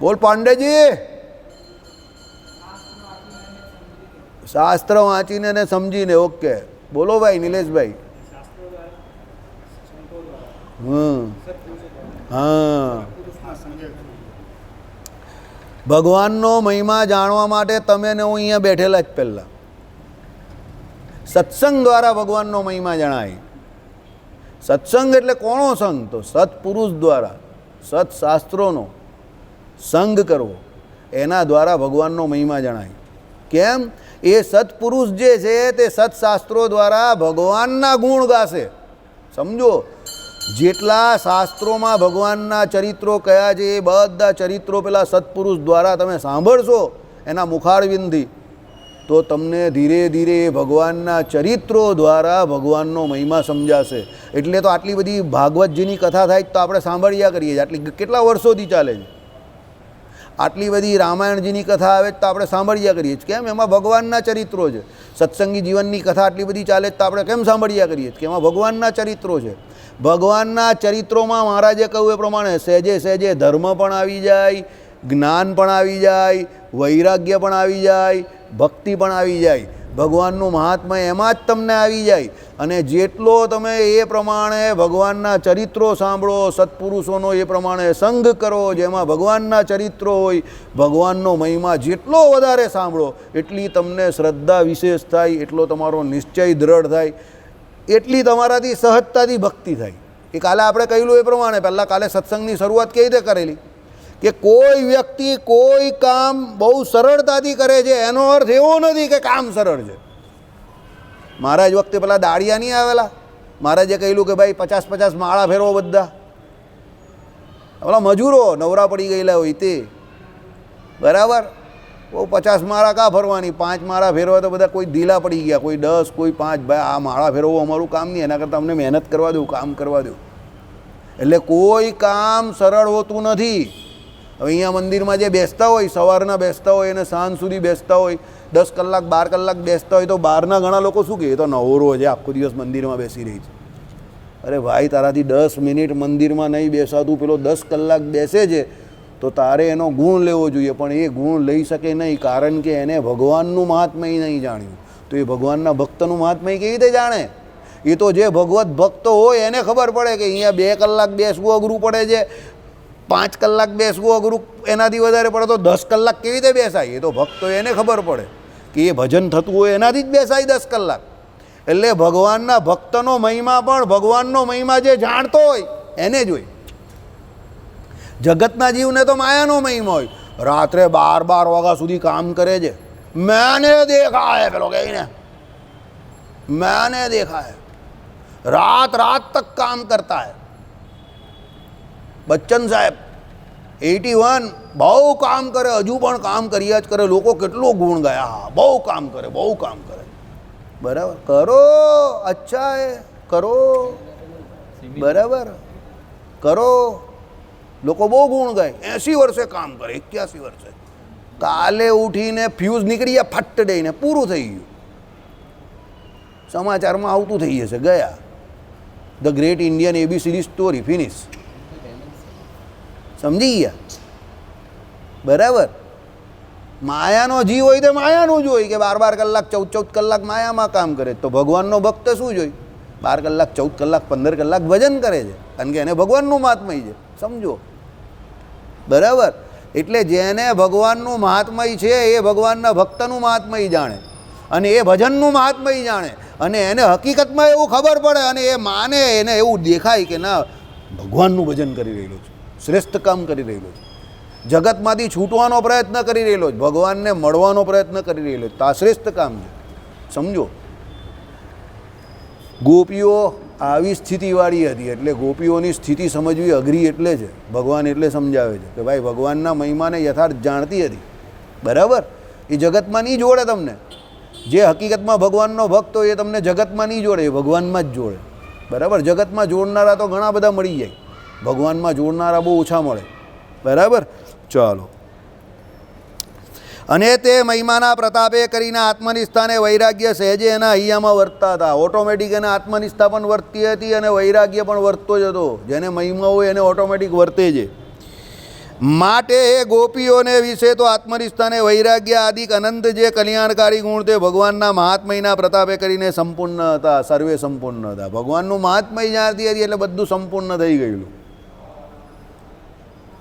બોલ પાંડેજી. શાસ્ત્ર વાંચીને ને સમજીને. ઓકે, બોલો ભાઈ નિલેશભાઈ. હા, ભગવાનનો મહિમા જાણવા માટે તમે ને હું અહીંયા બેઠેલા જ પહેલાં સત્સંગ દ્વારા ભગવાનનો મહિમા જણાય. સત્સંગ એટલે કોનો સંગ? તો સત્પુરુષ દ્વારા, સત્શાસ્ત્રોનો સંગ કરવો, એના દ્વારા ભગવાનનો મહિમા જણાય. કેમ? એ સત્પુરુષ જે છે તે સત્શાસ્ત્રો દ્વારા ભગવાનના ગુણ ગાશે. સમજો, જેટલા શાસ્ત્રોમાં ભગવાનના ચરિત્રો કયા છે એ બધા ચરિત્રો પેલા સત્પુરુષ દ્વારા તમે સાંભળશો એના મુખારવિંદથી, તો તમને ધીરે ધીરે ભગવાનના ચરિત્રો દ્વારા ભગવાનનો મહિમા સમજાશે. એટલે તો આટલી બધી ભાગવતજીની કથા થાય તો આપણે સાંભળ્યા કરીએ છીએ. આટલી કેટલા વર્ષોથી ચાલે છે. આટલી બધી રામાયણજીની કથા આવે તો આપણે સાંભળ્યા કરીએ છીએ. કેમ? એમાં ભગવાનના ચરિત્રો છે. સત્સંગી જીવનની કથા આટલી બધી ચાલે તો આપણે કેમ સાંભળ્યા કરીએ છીએ? કે એમાં ભગવાનના ચરિત્રો છે. ભગવાનના ચરિત્રોમાં મહારાજે કહ્યું એ પ્રમાણે સહેજે સહેજે ધર્મ પણ આવી જાય, જ્ઞાન પણ આવી જાય, વૈરાગ્ય પણ આવી જાય, ભક્તિ પણ આવી જાય. ભગવાનનું મહાત્મય એમાં જ તમને આવી જાય. અને જેટલો તમે એ પ્રમાણે ભગવાનના ચરિત્રો સાંભળો, સત્પુરુષોનો એ પ્રમાણે સંગ કરો, જેમાં ભગવાનના ચરિત્રો હોય, ભગવાનનો મહિમા જેટલો વધારે સાંભળો એટલી તમને શ્રદ્ધા વિશેષ થાય, એટલો તમારો નિશ્ચય દ્રઢ થાય, એટલી તમારાથી સહજતાથી ભક્તિ થાય. એ કાલે આપણે કહેલું એ પ્રમાણે પહેલાં કાલે સત્સંગની શરૂઆત કેવી રીતે કરેલી કે કોઈ વ્યક્તિ કોઈ કામ બહુ સરળતાથી કરે છે એનો અર્થ એવો નથી કે કામ સરળ છે. મહારાજ વખતે પેલા દાળિયા નહીં આવેલા, મહારાજે કહેલું કે ભાઈ 50-50 માળા ફેરવો બધા. પેલા મજૂરો નવરા પડી ગયેલા હોય તે, બરાબર, બહુ 50 માળા કાં ફરવાની, 5 માળા ફેરવા તો બધા કોઈ ઢીલા પડી ગયા, કોઈ 10, કોઈ 5. ભાઈ આ માળા ફેરવવું અમારું કામ નહીં, એના કરતાં અમને મહેનત કરવા દો, કામ કરવા દો. એટલે કોઈ કામ સરળ હોતું નથી. હવે અહીંયા મંદિરમાં જે બેસતા હોય, સવારના બેસતા હોય અને સાંજ સુધી બેસતા હોય, 10 કલાક 12 કલાક બેસતા હોય, તો બહારના ઘણા લોકો શું કહે, એ તો નવરો છે, આખો દિવસ મંદિરમાં બેસી રહી છે. અરે ભાઈ, તારાથી 10 મિનિટ મંદિરમાં નહીં બેસાતું, પેલો 10 કલાક બેસે છે, તો તારે એનો ગુણ લેવો જોઈએ. પણ એ ગુણ લઈ શકે નહીં, કારણ કે એને ભગવાનનું મહાત્મય નહીં જાણ્યું. તો એ ભગવાનના ભક્તનું મહાત્મય કેવી રીતે જાણે? એ તો જે ભગવત ભક્ત હોય એને ખબર પડે કે અહીંયા 2 કલાક બેસવું અઘરું પડે છે, 5 કલાક બેસવું અઘરું, એનાથી વધારે પડે તો 10 કલાક કેવી રીતે બેસાય? એ તો ભક્તો એને ખબર પડે કે એ ભજન થતું હોય એનાથી જ બેસાય 10 કલાક. એટલે ભગવાનના ભક્તનો મહિમા પણ ભગવાનનો મહિમા જે જાણતો હોય એને જ હોય. જગતના જીવને તો માયાનો મહિમા હોય, રાત્રે 12 વાગ્યા સુધી કામ કરે છે, મેને દેખા હે પેલો કહીને, મેને દેખા હે, રાત તક કામ કરતા હે. બચ્ચન સાહેબ 81 બહુ કામ કરે, હજુ પણ કામ કર્યા જ કરે. લોકો કેટલો ગુણ ગયા, બહુ કામ કરે, બહુ કામ કરે. બરાબર, કરો, અચ્છા હે, કરો, બરાબર, કરો. લોકો બહુ ગુણ ગાય, 80 વર્ષે કામ કરે, 81 વર્ષે. કાલે ઉઠીને ફ્યુઝ નીકળી ગયા, ફટ દઈને પૂરું થઈ ગયું, સમાચારમાં આવતું થઈ જશે, ગયા. The great Indian ABCD story finish. સમજી ગયા? બરાબર. માયાનો જીવ હોય તો માયાનું જ હોય કે 12 કલાક 14 કલાક માયામાં કામ કરે. તો ભગવાનનો ભક્ત શું જોઈ? 12 કલાક 14 કલાક 15 કલાક ભજન કરે છે, કારણ કે એને ભગવાનનું મહાત્મય છે. સમજો? બરાબર. એટલે જેને ભગવાનનું મહાત્મય છે એ ભગવાનના ભક્તનું મહાત્મય જાણે, અને એ ભજનનું મહાત્મય જાણે, અને એને હકીકતમાં એવું ખબર પડે અને એ માને, એને એવું દેખાય કે ના, ભગવાનનું ભજન કરી રહેલો છે, શ્રેષ્ઠ કામ કરી રહેલો છે, જગતમાંથી છૂટવાનો પ્રયત્ન કરી રહેલો છે, ભગવાનને મળવાનો પ્રયત્ન કરી રહેલો છે, તો આ શ્રેષ્ઠ કામ છે. સમજો? ગોપીઓ આવી સ્થિતિવાળી હતી, એટલે ગોપીઓની સ્થિતિ સમજવી અઘરી એટલે છે. ભગવાન એટલે સમજાવે છે કે ભાઈ ભગવાનના મહિમાને યથાર્થ જાણતી હતી, બરાબર. એ જગતમાં નહીં જોડે તમને, જે હકીકતમાં ભગવાનનો ભક્ત હોય એ તમને જગતમાં નહીં જોડે, એ ભગવાનમાં જ જોડે, બરાબર. જગતમાં જોડનારા તો ઘણા બધા મળી જાય, ભગવાનમાં જોડનારા બહુ ઓછા મળે, બરાબર. ચાલો. અને તે મહિમાના પ્રતાપે કરીને આત્મનિષ્ઠાને વૈરાગ્ય સહેજે એના હૈયામાં વર્તતા હતા. ઓટોમેટિક એને આત્મનિષ્ઠા પણ વર્તતી હતી અને વૈરાગ્ય પણ વર્તતો જ હતો. જેને મહિમા હોય એને ઓટોમેટિક વર્તે છે. માટે એ ગોપીઓને વિશે તો આત્મનિષ્ઠાને વૈરાગ્ય આદિક અનંત જે કલ્યાણકારી ગુણ તે ભગવાનના મહાત્મયના પ્રતાપે કરીને સંપૂર્ણ હતા, સર્વે સંપૂર્ણ હતા. ભગવાનનું મહાત્મય જાણતી હતી એટલે બધું સંપૂર્ણ થઈ ગયેલું,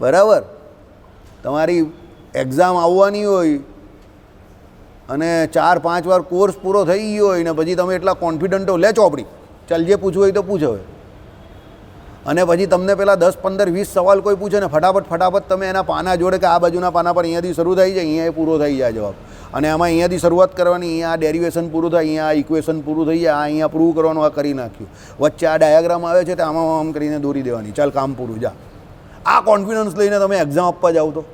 બરાબર. તમારી એક્ઝામ આવવાની હોય અને 4-5 વાર કોર્સ પૂરો થઈ ગયો હોય ને પછી તમે એટલા કોન્ફિડન્ટ હો, લે ચોપડી, ચાલ જે પૂછવું હોય તો પૂછો. અને પછી તમને પેલા 10, 15, 20 સવાલ કોઈ પૂછે ને ફટાફટ તમે એના પાના જોડે કે આ બાજુના પાના પર અહીંયાથી શરૂ થઈ જાય, અહીંયા એ પૂરો થઈ જાય જવાબ, અને આમાં અહીંયાથી શરૂઆત કરવાની, અહીંયા આ ડેરિવેશન પૂરું થાય, અહીંયા આ ઇક્વેશન પૂરું થઈ જાય, આ અહીંયા પ્રૂવ કરવાનું, આ કરી નાખ્યું, વચ્ચે આ ડાયાગ્રામ આવે છે તો આમાં આમ કરીને દોરી દેવાની, ચાલ કામ પૂરું, જા. આ કોન્ફિડન્સ લઈને તમે એક્ઝામ આપવા જાઓ તો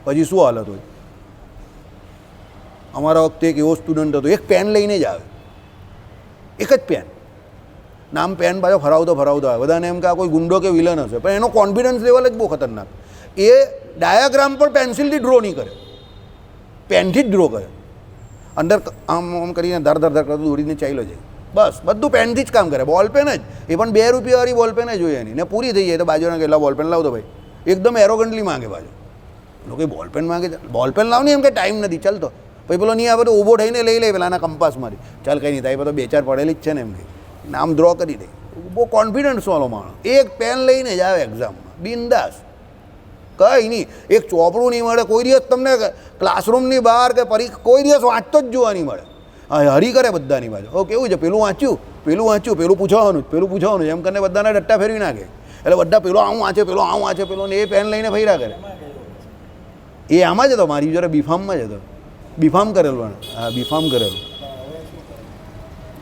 પછી શું હાલત હોય? અમારા વખતે એક એવો સ્ટુડન્ટ હતો, એક પેન લઈને જ આવે, એક જ પેન, નામ પેન પાછો ફરાવતો આવે, બધાને એમ કે આ કોઈ ગુંડો કે વિલન હશે, પણ એનો કોન્ફિડન્સ લેવલ જ બહુ ખતરનાક. એ ડાયાગ્રામ પર પેન્સિલથી ડ્રો નહીં કરે, પેનથી જ ડ્રો કરે, અંદર આમ કરીને ધર કરતું દોરીને ચાલ્યો જાય, બસ બધું પેનથી જ કામ કરે. બોલ પેન જ, એ પણ 2 રૂપિયાવાળી બોલ પેન જ હોય એની, ને પૂરી થઈ જાય તો બાજુના કેટલા બોલ પેન લાવતો ભાઈ, એકદમ એરોગન્ટલી માંગે બાજુ. લોકો બોલ પેન માંગે, બોલ પેન લાવ નહીં, એમ કે ટાઈમ નથી, ચાલતો પછી પેલો નહીં આવે તો ઊભો થઈને લઈ લે પેલાના કંપાસમાંથી, ચાલ કંઈ નહીં થાય, તો 2-4 પડેલી જ છે ને એમ કે નામ ડ્રો કરી દે. બહુ કોન્ફિડન્સ વાળો માણસ, એક પેન લઈને જ આવે એક્ઝામમાં બિંદાસ, કંઈ નહીં, એક ચોપડું નહીં મળે કોઈ દિવસ તમને ક્લાસરૂમની બહાર કે કોઈ દિવસ વાંચતો જ જોવા નહીં મળે. હરી કરે બધાની બાજુ, ઓ કેવું છે પેલું વાંચ્યું, પેલું પૂછવાનું એમ કરીને બધાને ડટ્ટા ફેરવી નાખે. એટલે બધા પેલો આવું વાંચે પેલો ને એ પેન લઈને ફર્યા કરે. એ આમાં જ હતો, મારી જોડે બીફામમાં જ હતો, બીફામ કરેલું. હા, બીફામ કરેલું.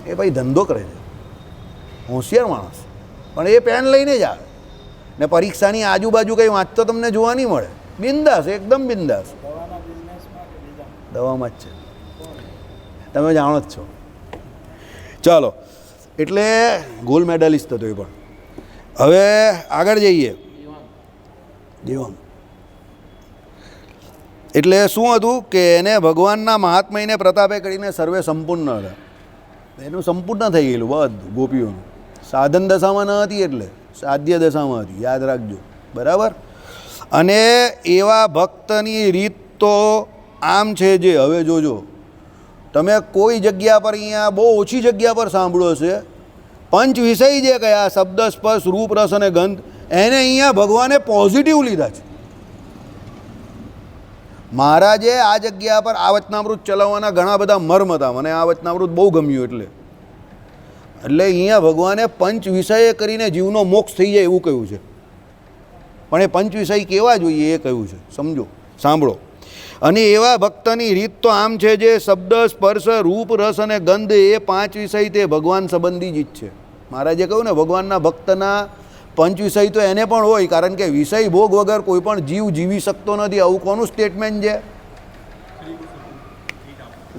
એ ભાઈ ધંધો કરે છે, હોશિયાર માણસ, પણ એ પેન લઈને જ આવે ને પરીક્ષાની આજુબાજુ કંઈ વાંચતો તમને જોવા નહીં મળે. બિંદાસ, એકદમ બિંદાસ. દવામાં જ છે, તમે જાણો જ છો. ચાલો, એટલે ગોલ્ડ મેડલિસ્ટ હતો એ પણ. હવે આગળ જઈએ. દેવાંગ એટલે શું હતું કે એને ભગવાનના મહાત્મયને પ્રતાપે કરીને સર્વે સંપૂર્ણ હતા. એનું સંપૂર્ણ થઈ ગયેલું બધું ગોપીઓનું. સાધન દશામાં ન હતી, એટલે સાધ્ય દશામાં હતી, યાદ રાખજો, બરાબર. અને એવા ભક્તની રીત તો આમ છે જે હવે જોજો તમે કોઈ જગ્યા પર, અહીંયા બહુ ઓછી જગ્યા પર સાંભળ્યો છે, પંચ વિષય જે કયા શબ્દ સ્પર્શ રૂપ રસ અને ગંધ, એને અહીંયા ભગવાને પોઝિટિવ લીધા છે. મહારાજે આ જગ્યા પર આ વચનામૃત ચલાવવાના ઘણા બધા મર્મ હતા. મને આ વચનામૃત બહુ ગમ્યું. એટલે અહીંયા ભગવાને પંચ વિષય કરીને જીવનો મોક્ષ થઈ જાય એવું કહ્યું છે. પણ એ પંચ વિષય કેવા જોઈએ એ કહ્યું છે, સમજો, સાંભળો. અને એવા ભક્તની રીત તો આમ છે જે શબ્દ સ્પર્શ રૂપ રસ અને ગંધ એ 5 વિષય તે ભગવાન સંબંધી જ છે. મહારાજે કહ્યું ને ભગવાનના ભક્તના પંચ વિષય તો એને પણ હોય, કારણ કે વિષય ભોગ વગર કોઈ પણ જીવ જીવી શકતો નથી. આવું કોનું સ્ટેટમેન્ટ છે?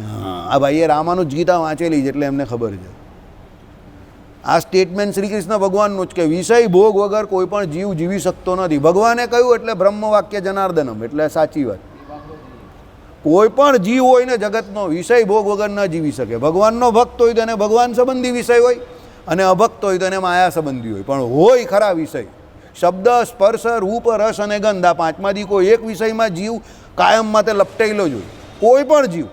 હા, આ ભાઈએ રામાનું ગીતા વાંચેલી છે એટલે એમને ખબર છે. આ સ્ટેટમેન્ટ શ્રી કૃષ્ણ ભગવાનનું જ કે વિષય ભોગ વગર કોઈ પણ જીવ જીવી શકતો નથી. ભગવાને કહ્યું એટલે બ્રહ્મ વાક્ય જનાર્દનમ, એટલે સાચી વાત. કોઈ પણ જીવ હોય ને જગતનો વિષય ભોગ વગર ન જીવી શકે. ભગવાનનો ભક્ત હોય તો એને ભગવાન સંબંધી વિષય હોય, અને અભક્ત હોય તો એને માયા સંબંધી હોય, પણ હોય ખરા વિષય. શબ્દ સ્પર્શ રૂપ રસ અને ગંધ, આ 5માંથી કોઈ એક વિષયમાં જીવ કાયમ માટે લપટેલો જ હોય, કોઈ પણ જીવ.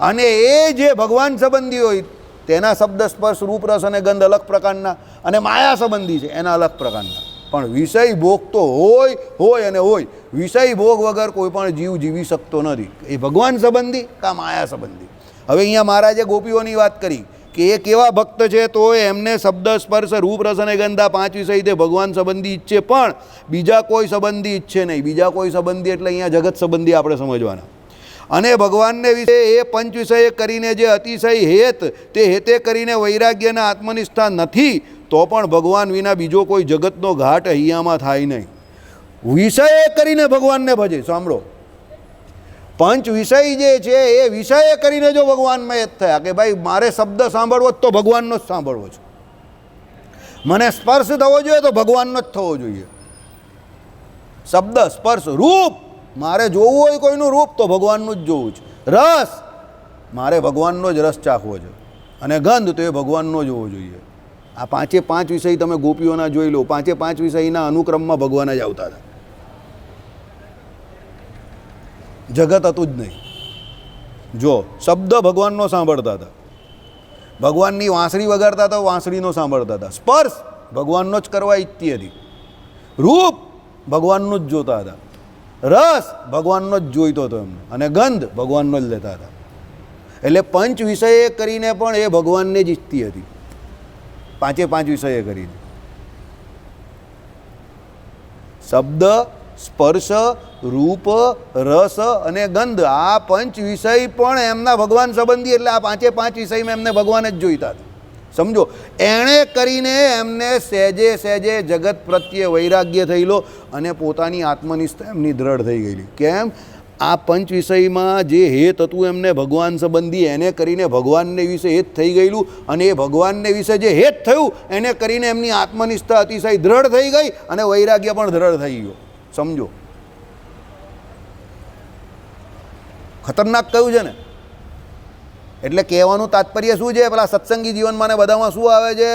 અને એ જે ભગવાન સંબંધી હોય તેના શબ્દ સ્પર્શ રૂપ રસ અને ગંધ અલગ પ્રકારના, અને માયા સંબંધી છે એના અલગ પ્રકારના. પણ વિષય ભોગ તો હોય અને હોય. વિષય ભોગ વગર કોઈ પણ જીવ જીવી શકતો નથી. એ ભગવાન સંબંધી કા માયા સંબંધી. હવે અહીંયા મહારાજે ગોપીઓની વાત કરી કે એ કેવા ભક્ત છે, તો એમને શબ્દ સ્પર્શ રૂપ રસ અને ગંધ 5 વિષય તે ભગવાન સંબંધી ઈચ્છે, પણ બીજા કોઈ સંબંધી ઈચ્છે નહીં. બીજા કોઈ સંબંધી એટલે અહીંયા જગત સંબંધી આપણે સમજવાના. અને ભગવાનને વિશે એ પંચ વિષય કરીને જે અતિશય હેત, તે હેતે કરીને વૈરાગ્યના આત્મનિષ્ઠા નથી, તો પણ ભગવાન વિના બીજો કોઈ જગતનો ઘાટ અહીંયામાં થાય નહીં. વિષય કરીને ભગવાનને ભજે. સાંભળો, પંચ વિષય જે છે એ વિષય કરીને જો ભગવાનમાં એ જ થયા કે ભાઈ મારે શબ્દ સાંભળવો જ તો ભગવાનનો જ સાંભળવો છે, મને સ્પર્શ થવો જોઈએ તો ભગવાનનો જ થવો જોઈએ. શબ્દ સ્પર્શ રૂપ, મારે જોવું હોય કોઈનું રૂપ તો ભગવાનનું જ જોવું છે. રસ, મારે ભગવાનનો જ રસ ચાખવો છે. અને ગંધ તો એ ભગવાનનો જ હોવો જોઈએ. આ 5 વિષય તમે ગોપીઓના જોઈ લો. 5 વિષયના અનુક્રમમાં ભગવાન જ આવતા હતા. જગત હતું જ નહીં. જો શબ્દ ભગવાનનો સાંભળતા હતા, ભગવાનની વાંસળી વગાડતા હતા, વાંસળીનો સાંભળતા હતા. સ્પર્શ ભગવાનનો જ કરવા ઈચ્છતી હતી. રૂપ ભગવાનનું જ જોતા હતા. રસ ભગવાનનો જ જોઈતો હતો એમને, અને ગંધ ભગવાનનો જ લેતા હતા. એટલે પંચ વિષય કરીને પણ એ ભગવાનને જ ઈચ્છતી હતી. 5 વિષય કરીને શબ્દ સ્પર્શ રૂપ રસ અને ગંધ, આ પંચ વિષય પણ એમના ભગવાન સંબંધી. એટલે આ 5 વિષયમાં એમને ભગવાન જ જોઈતા હતા. સમજો, એણે કરીને એમને સહેજે જગત પ્રત્યે વૈરાગ્ય થયેલો અને પોતાની આત્મનિષ્ઠા એમની દ્રઢ થઈ ગયેલી. કેમ? આ પંચ વિષયમાં જે હેત હતું એમને ભગવાન સંબંધી, એને કરીને ભગવાનને વિશે હેત થઈ ગયેલું, અને એ ભગવાનને વિશે જે હેત થયું એને કરીને એમની આત્મનિષ્ઠા અતિશય દ્રઢ થઈ ગઈ, અને વૈરાગ્ય પણ દ્રઢ થઈ ગયો. સમજો, ખતરનાક કયું છે ને. એટલે કહેવાનું તાત્પર્ય શું છે? પેલા સત્સંગી જીવનમાં ને બધામાં શું આવે છે?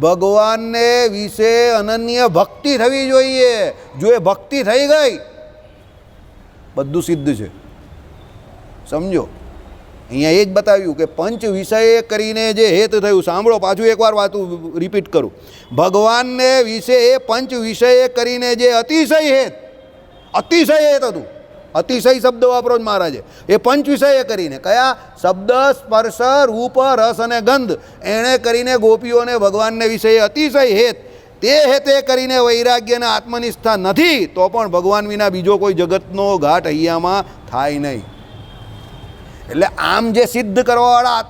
ભગવાનને વિશે અનન્ય ભક્તિ થવી જોઈએ. જો એ ભક્તિ થઈ ગઈ બધું સિદ્ધ છે. સમજો, અહીંયા એ જ બતાવ્યું કે પંચ વિષય કરીને જે હેત થયું. સાંભળો, પાછું એકવાર વાતું રિપીટ કરું. ભગવાનને વિશે પંચ વિષય કરીને જે અતિશય હેત હતું. અતિશય શબ્દ વાપરો જ મહારાજે. એ પંચ વિષય કરીને કયા? શબ્દ, સ્પર્શ, રૂપ, રસ અને ગંધ. એણે કરીને ગોપીઓને ભગવાનને વિશે અતિશય હેત, તે હેતે કરીને વૈરાગ્ય અને આત્મનિષ્ઠા નથી તો પણ ભગવાન વિના બીજો કોઈ જગતનો ઘાટ અહીંયામાં થાય નહીં. એટલે આમ જે સિદ્ધ કરવાવાળા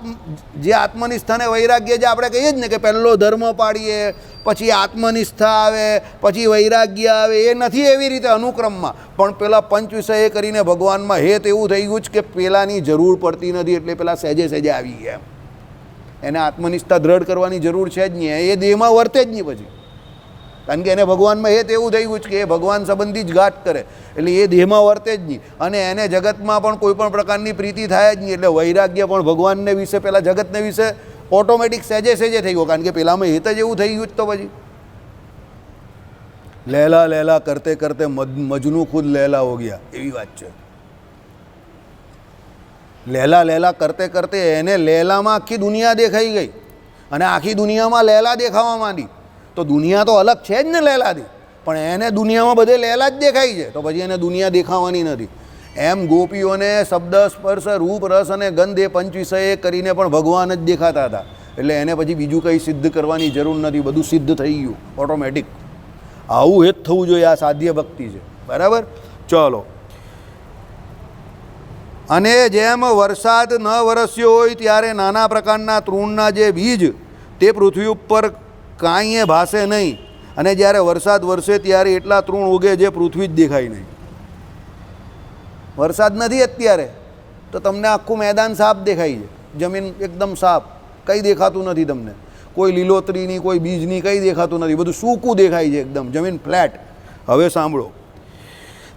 જે આત્મનિષ્ઠાને વૈરાગ્ય જે આપણે કહીએ જ ને કે પહેલો ધર્મ પાડીએ, પછી આત્મનિષ્ઠા આવે, પછી વૈરાગ્ય આવે, એ નથી એવી રીતે અનુક્રમમાં. પણ પેલા પંચ વિષય કરીને ભગવાનમાં હેત એવું થઈ ગયું છે કે પેલાની જરૂર પડતી નથી, એટલે પેલા સહેજે સહેજે આવી ગયા. એને આત્મનિષ્ઠા દ્રઢ કરવાની જરૂર છે જ નહીં, એ દેહમાં વર્તે જ નહીં પછી. કારણ કે એને ભગવાનમાં હેત એવું થઈ ગયું છે કે એ ભગવાન સંબંધી જ ઘાટ કરે, એટલે એ દેહમાં વર્તે જ નહીં. અને એને જગતમાં પણ કોઈ પણ પ્રકારની પ્રીતિ થાય જ નહીં, એટલે વૈરાગ્ય પણ ભગવાનને વિશે, પહેલાં જગતને વિશે ઓટોમેટિક સહેજે સહેજે થઈ ગયો. કારણ કે પેલામાં હેત જ એવું થઈ ગયું જ. તો પછી લહેલા લહેલા કરતે કરતે મજનુ ખુદ લહેલા હો ગયા, એવી વાત છે. લહેલા લહેલા કરતે કરતે એને લહેલામાં આખી દુનિયા દેખાઈ ગઈ અને આખી દુનિયામાં લહેલા દેખાવા માંડી. તો દુનિયા તો અલગ છે જ ને લહેલાથી, પણ એને દુનિયામાં બધે લહેલા જ દેખાય છે, તો પછી એને દુનિયા દેખાવાની નથી. એમ ગોપીઓને શબ્દ, સ્પર્શ, રૂપ, રસ અને ગંધ એ પંચ વિષય કરીને પણ ભગવાન જ દેખાતા હતા. એટલે એને પછી બીજું કંઈ સિદ્ધ કરવાની જરૂર નથી, બધું સિદ્ધ થઈ ગયું ઓટોમેટિક. આવું હેત થવું જોઈએ, આ સાધ્ય ભક્તિ છે. બરાબર? ચલો. અને જેમ વરસાદ ન વરસ્યો હોય ત્યારે નાના પ્રકારના તૃણના જે બીજ તે પૃથ્વી ઉપર કાંઈએ ભાસે નહીં, અને જ્યારે વરસાદ વરસે ત્યારે એટલા તૃણ ઉગે જે પૃથ્વી જ દેખાય નહીં. વરસાદ નથી અત્યારે તો તમને આખું મેદાન સાફ દેખાય છે, જમીન એકદમ સાફ, કંઈ દેખાતું નથી તમને. કોઈ લીલોતરીની, કોઈ બીજની કંઈ દેખાતું નથી, બધું સૂકું દેખાય છે એકદમ, જમીન ફ્લેટ. હવે સાંભળો,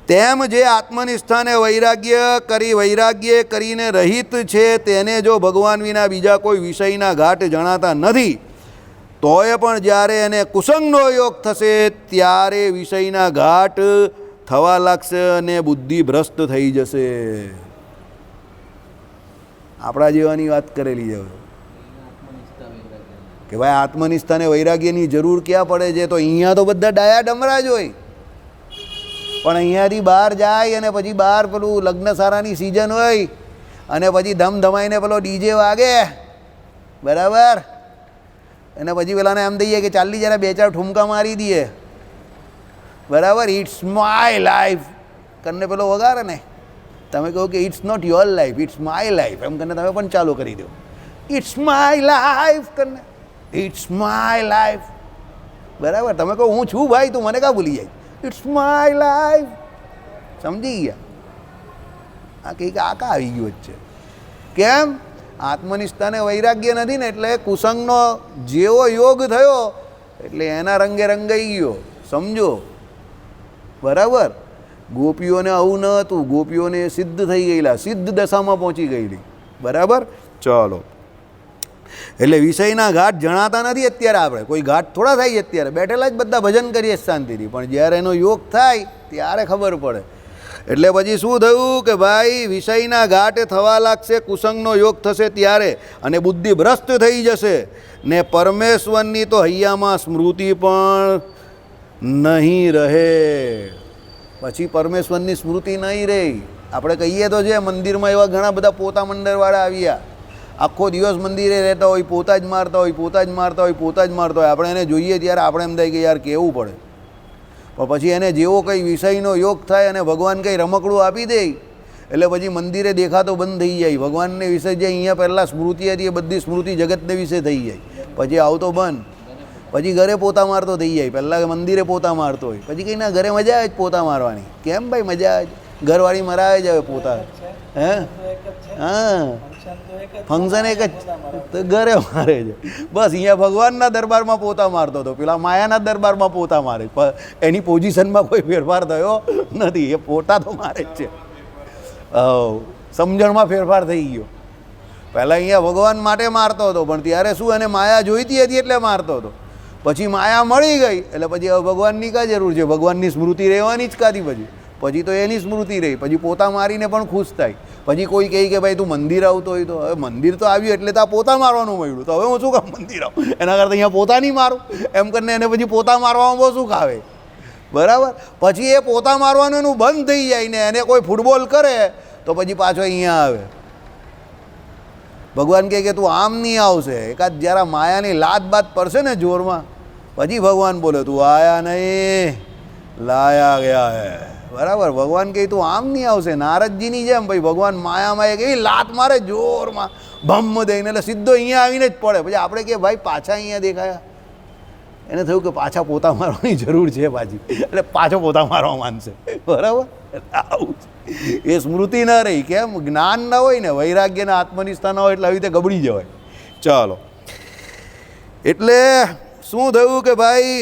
તેમ જે આત્મનિષ્ઠાને વૈરાગ્ય કરીને રહિત છે તેને જો ભગવાન વિના બીજા કોઈ વિષયના ઘાટ જણાતા નથી, તોય પણ જ્યારે એને કુસંગનો યોગ થશે ત્યારે વિષયના ઘાટ થવા લાગશે અને બુદ્ધિ ભ્રષ્ટ થઈ જશે. આપણા જેવાની વાત કરેલી છે કે ભાઈ આત્મનિષ્ઠાને વૈરાગ્યની જરૂર ક્યાં પડે છે? તો અહીંયા તો બધા ડાયા ડમરા જ હોય, પણ અહીંયાથી બહાર જાય અને પછી બહાર પેલું લગ્ન સારાની સિઝન હોય અને પછી ધમધમાઈને પેલો ડીજે વાગે, બરાબર, અને પછી પેલાને એમ દઈએ કે ચાલી જરા બે ચાર ઠુમકા મારી દઈએ, બરાબર, ઇટ્સ માય લાઈફ કરીને પેલો વગાડે ને, તમે કહો કે it's not your life, it's my life, એમ કરીને તમે પણ ચાલુ કરી દો. ઇટ્સ માય લાઈફ કરીને, ઇટ્સ માય લાઈફ, બરાબર. તમે કહો હું છું ભાઈ, તું મને કાં ભૂલી જાય? It's my life. સમજી ગયા? આ કંઈક આકા આવી ગયું જ છે. કેમ? આત્મનિષ્ઠાને વૈરાગ્ય નથી ને, એટલે કુસંગનો જેવો યોગ થયો એટલે એના રંગે રંગાઈ ગયો. સમજો? બરાબર. ગોપીઓને આવું ન હતું, ગોપીઓને સિદ્ધ થઈ ગયેલા, સિદ્ધ દશામાં પહોંચી ગયેલી. બરાબર. ચલો, એટલે વિષયના ઘાટ જણાતા નથી અત્યારે. આપણે કોઈ ઘાટ થોડા થાય છે અત્યારે, બેઠેલા જ બધા ભજન કરીએ શાંતિથી, પણ જ્યારે એનો યોગ થાય ત્યારે ખબર પડે. એટલે પછી શું થયું કે ભાઈ વિષયના ઘાટ થવા લાગશે, કુસંગનો યોગ થશે ત્યારે, અને બુદ્ધિ ભ્રષ્ટ થઈ જશે ને પરમેશ્વરની તો હૈયામાં સ્મૃતિ પણ નહીં રહે. પછી પરમેશ્વરની સ્મૃતિ નહીં રહી. આપણે કહીએ તો છે, મંદિરમાં એવા ઘણા બધા પોતા મંડળવાળા આવ્યા, આખો દિવસ મંદિરે રહેતા હોય, પોતા જ મારતા હોય, પોતા જ મારતા હોય, પોતા જ મારતા હોય. આપણે એને જોઈએ ત્યારે આપણે એમ થાય કે યાર કેવું પડે. પણ પછી એને જેવો કંઈ વિષયનો યોગ થાય અને ભગવાન કંઈ રમકડું આપી દે એટલે પછી મંદિરે દેખાતો બંધ થઈ જાય. ભગવાનને વિશે જે અહીંયા પહેલાં સ્મૃતિ હતી એ બધી સ્મૃતિ જગતને વિશે થઈ જાય, પછી આવતો બંધ. પછી ઘરે પોતા મારતો થઈ જાય. પહેલાં મંદિરે પોતા મારતો હોય, પછી કંઈ ના ઘરે મજા આવે જ પોતા મારવાની. કેમ ભાઈ મજા આવે? ઘરવાળી મરાવે જ હવે પોતા. હે? હા, ફંક્શન એક જ તો ઘરે મારે છે બસ. અહીંયા ભગવાનના દરબારમાં પોતા મારતો હતો, પેલા માયાના દરબારમાં પોતા મારે. એની પોઝિશનમાં કોઈ ફેરફાર થયો નથી, એ પોતા તો મારે જ છે. સમજણમાં ફેરફાર થઈ ગયો. પહેલાં અહીંયા ભગવાન માટે મારતો હતો, પણ ત્યારે શું એને માયા જોઈતી હતી એટલે મારતો હતો. પછી માયા મળી ગઈ એટલે પછી હવે ભગવાનની કાં જરૂર છે? ભગવાનની સ્મૃતિ રહેવાની જ કાથી પછી. પછી તો એની સ્મૃતિ રહી, પછી પોતા મારીને પણ ખુશ થાય. પછી કોઈ કહે કે ભાઈ તું મંદિર આવતો હોય તો, હવે મંદિર તો આવ્યું એટલે તો આ પોતા મારવાનું મળ્યું, તો હવે હું શું કામ મંદિર આવું, એના કરતાં અહીંયા પોતા નહીં મારું એમ કરીને એને પછી પોતા મારવામાં બહુ સુખ આવે. બરાબર. પછી એ પોતા મારવાનું એનું બંધ થઈ જાય ને એને કોઈ ફૂટબોલ કરે તો પછી પાછો અહીંયા આવે. ભગવાન કહે કે તું આમ નહીં આવશે, એકાદ જરા માયાની લાત બાત પડશે ને જોરમાં, પછી ભગવાન બોલે તું આયા નહીં લાયા ગયા હે. બરાબર. ભગવાન કહે તું આમ નહીં આવશે. નારદજીની જેમ ભાઈ ભગવાન માયામાં એક એવી લાત મારે જોરમાં ભમ દઈને, એટલે સીધો અહીંયા આવીને જ પડે. પછી આપણે કે ભાઈ પાછા અહીંયા દેખાયા, એને થયું કે પાછા પોતા મારવાની જરૂર છે પાછી, એટલે પાછો પોતા મારવા માંડશે. બરાબર. આવું એ સ્મૃતિ ન રહી. કેમ? જ્ઞાન ન હોય ને, વૈરાગ્ય ને આત્મનિષ્ઠા ન હોય એટલે આવી રીતે ગબડી જવાય. ચાલો, એટલે શું થયું કે ભાઈ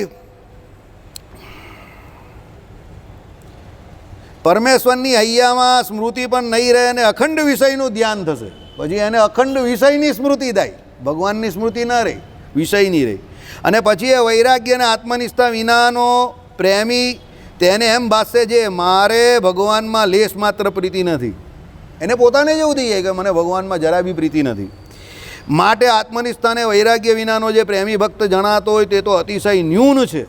પરમેશ્વરની હૈયામાં સ્મૃતિ પણ નહીં રહે અને અખંડ વિષયનું ધ્યાન થશે. પછી એને અખંડ વિષયની સ્મૃતિ થાય, ભગવાનની સ્મૃતિ ન રહી, વિષયની રહી. અને પછી એ વૈરાગ્ય અને આત્મનિષ્ઠા વિનાનો પ્રેમી તેને એમ ભાસશે જે મારે ભગવાનમાં લેશ માત્ર પ્રીતિ નથી. એને પોતાને જ એવું થઈ જાય કે મને ભગવાનમાં જરા બી પ્રીતિ નથી. માટે આત્મનિષ્ઠાને વૈરાગ્ય વિનાનો જે પ્રેમી ભક્ત જણાતો હોય તે તો અતિશય ન્યૂન છે.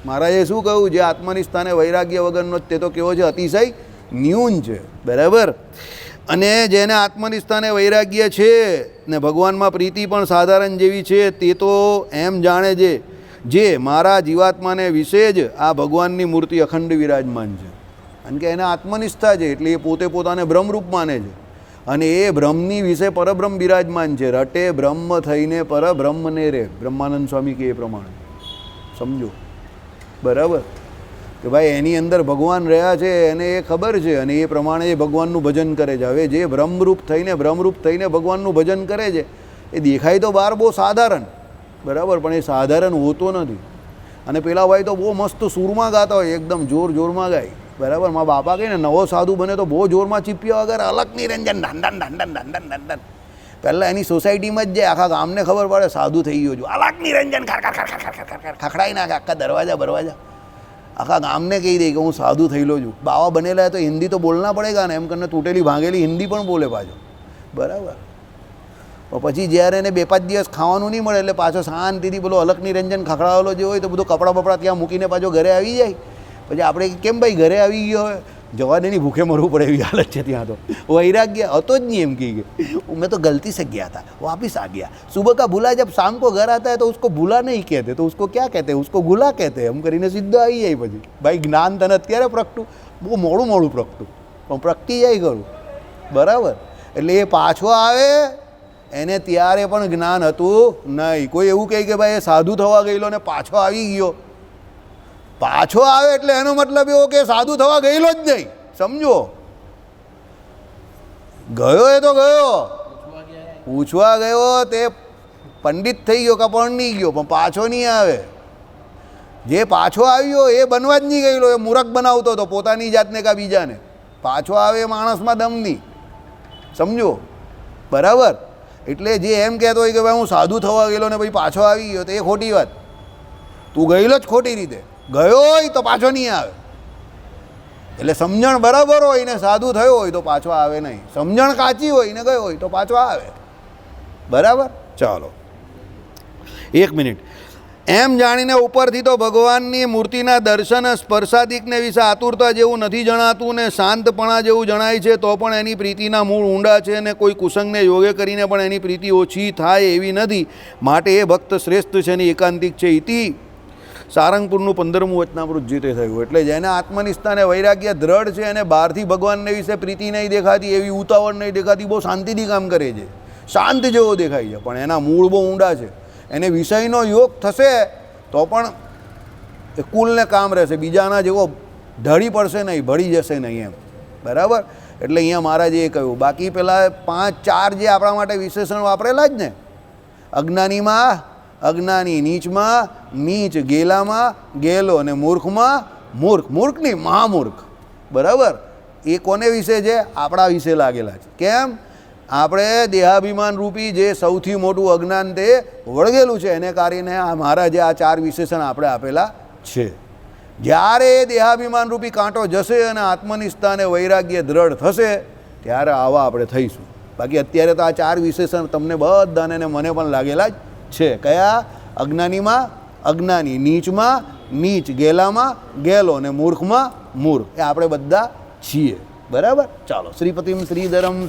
મહારાજે શું કહ્યું? જે આત્મનિષ્ઠાને વૈરાગ્ય વગરનો તે તો કેવો છે? અતિશય ન્યૂન છે. બરાબર. અને જેને આત્મનિષ્ઠાને વૈરાગ્ય છે ને ભગવાનમાં પ્રીતિ પણ સાધારણ જેવી છે તે તો એમ જાણે જે મારા જીવાત્માને વિશે જ આ ભગવાનની મૂર્તિ અખંડ વિરાજમાન છે. કારણ કે એને આત્મનિષ્ઠા છે એટલે એ પોતે પોતાને બ્રહ્મરૂપ માને છે અને એ બ્રહ્મની વિશે પરબ્રહ્મ બિરાજમાન છે. રટે બ્રહ્મ થઈને પરબ્રહ્મને રે, બ્રહ્માનંદ સ્વામી કે એ પ્રમાણે સમજો. બરાબર. કે ભાઈ એની અંદર ભગવાન રહ્યા છે એને એ ખબર છે અને એ પ્રમાણે એ ભગવાનનું ભજન કરે છે. હવે જે બ્રહ્મરૂપ થઈને ભગવાનનું ભજન કરે છે એ દેખાય તો બહાર બહુ સાધારણ, બરાબર, પણ એ સાધારણ હોતો નથી. અને પેલા ભાઈ તો બહુ મસ્ત સૂરમાં ગાતા હોય, એકદમ જોરમાં ગાય. બરાબર. મારા બાપા કહે ને નવો સાધુ બને તો બહુ જોરમાં ચીપ્યા વગર અલગ નિરંજન ઢંઢન. પહેલાં એની સોસાયટીમાં જ જાય, આખા ગામને ખબર પડે સાધુ થઈ ગયો છું, અલગ નિરંજન ખખડાઈ નાખે આખા દરવાજા આખા ગામને કહી દે કે હું સાધુ થયેલો છું. બાવા બનેલા તો હિન્દી તો બોલના પડેગા ને, એમ કરીને તૂટેલી ભાંગેલી હિન્દી પણ બોલે પાછો. બરાબર. પછી જ્યારે એને 2-5 દિવસ ખાવાનું નહીં મળે એટલે પાછો શાંતિથી પેલો અલગ નિરંજન ખખડાવેલો જે હોય તો બધું કપડાં બપડા ત્યાં મૂકીને પાછો ઘરે આવી જાય. પછી આપણે કેમ ભાઈ ઘરે આવી ગયો હોય, જવા દેની ભૂખે મરવું પડે એવી હાલત છે ત્યાં તો. વૈરાગ્ય હતો જ નહીં એમ કહી કે મેં તો ગલતી से गया था वापिस आ गया, सुबह का भूला जब शाम को घर आता है तो उसको भूला नहीं कहते, तो उसको क्या कहते हैं, उसको गुला कहते हैं. એમ કરીને સીધો આવી જાય. પછી ભાઈ જ્ઞાન તને અત્યારે પ્રગટું, બહુ મોડું પ્રગટું પણ પ્રગટી જાય ખરું. બરાબર. એટલે એ પાછો આવે એને ત્યારે પણ જ્ઞાન હતું નહીં. કોઈ એવું કહે કે ભાઈ એ સાધુ થવા ગયેલો ને પાછો આવી ગયો, પાછો આવે એટલે એનો મતલબ એવો કે સાધુ થવા ગયેલો જ નહીં. સમજો, ગયો એ તો ગયો, પૂછવા ગયો તે પંડિત થઈ ગયો કે પરણી ગયો, પણ પાછો નહીં આવે. જે પાછો આવ્યો એ બનવા જ નહીં ગયેલો, એ મૂરખ બનાવતો હતો પોતાની જાતને કાં બીજાને. પાછો આવે માણસમાં દમ નહીં. સમજો. બરાબર. એટલે જે એમ કહેતો હોય કે ભાઈ હું સાધુ થવા ગયેલો ને ભાઈ પાછો આવી ગયો, તો એ ખોટી વાત. તું ગયેલો જ ખોટી રીતે, ગયો હોય તો પાછો નહીં આવે. એટલે સમજણ બરાબર હોય ને સાધુ થયો હોય તો પાછો આવે નહીં, સમજણ કાચી હોય ને ગયો હોય તો પાછો આવે. બરાબર. ચાલો 1 મિનિટ. એમ જાણીને ઉપરથી તો ભગવાનની મૂર્તિના દર્શન સ્પર્શાદિકને વિશે આતુરતા જેવું નથી જણાતું ને શાંતપણા જેવું જણાય છે, તો પણ એની પ્રીતિના મૂળ ઊંડા છે અને કોઈ કુસંગને યોગે કરીને પણ એની પ્રીતિ ઓછી થાય એવી નથી. માટે એ ભક્ત શ્રેષ્ઠ છે અને એકાંતિક છે. ઇતિ સારંગપુરનું 15મું વચનામૃત જે તે થયું. એટલે જેને આત્મનિષ્ઠા અને વૈરાગ્ય દ્રઢ છે અને બહારથી ભગવાનને વિશે પ્રીતિ નહીં દેખાતી, એવી ઉતાવળ નહીં દેખાતી, બહુ શાંતિથી કામ કરે છે, શાંત જેવો દેખાય છે, પણ એના મૂળ બહુ ઊંડા છે. એને વિષયનો યોગ થશે તો પણ એ કુલને કામ રહેશે, બીજાના જેવો ઢળી પડશે નહીં, ભળી જશે નહીં એમ. બરાબર. એટલે અહીંયા મહારાજે એ કહ્યું. બાકી પેલા 5-4 જે આપણા માટે વિશેષણ વાપરેલા જ ને, અજ્ઞાનીમાં અજ્ઞાની, નીચમાં નીચ, ગેલામાં ગેલો અને મૂર્ખમાં મૂર્ખ. મૂર્ખ નહીં, મહામૂર્ખ. બરાબર. એ કોને વિશે છે? આપણા વિશે લાગેલા છે. કેમ? આપણે દેહાભિમાન રૂપી જે સૌથી મોટું અજ્ઞાન તે વળગેલું છે, એને કારણે આ મહારાજે આ 4 વિશેષણ આપણે આપેલા છે. જ્યારે દેહાભિમાન રૂપી કાંટો જશે અને આત્મનિષ્ઠા અને વૈરાગ્ય દ્રઢ થશે ત્યારે આવા આપણે થઈશું. બાકી અત્યારે તો આ 4 વિશેષણ તમને બધાને ને મને પણ લાગેલા જ છે. કયા? અજ્ઞાનીમાં અજ્ઞાની, નીચમાં નીચ, ગેલામાં ગેલો ને મૂર્ખમાં મૂર્ખ. એ આપણે બધા છીએ. બરાબર? ચાલો. શ્રીપતિમ શ્રીધરમ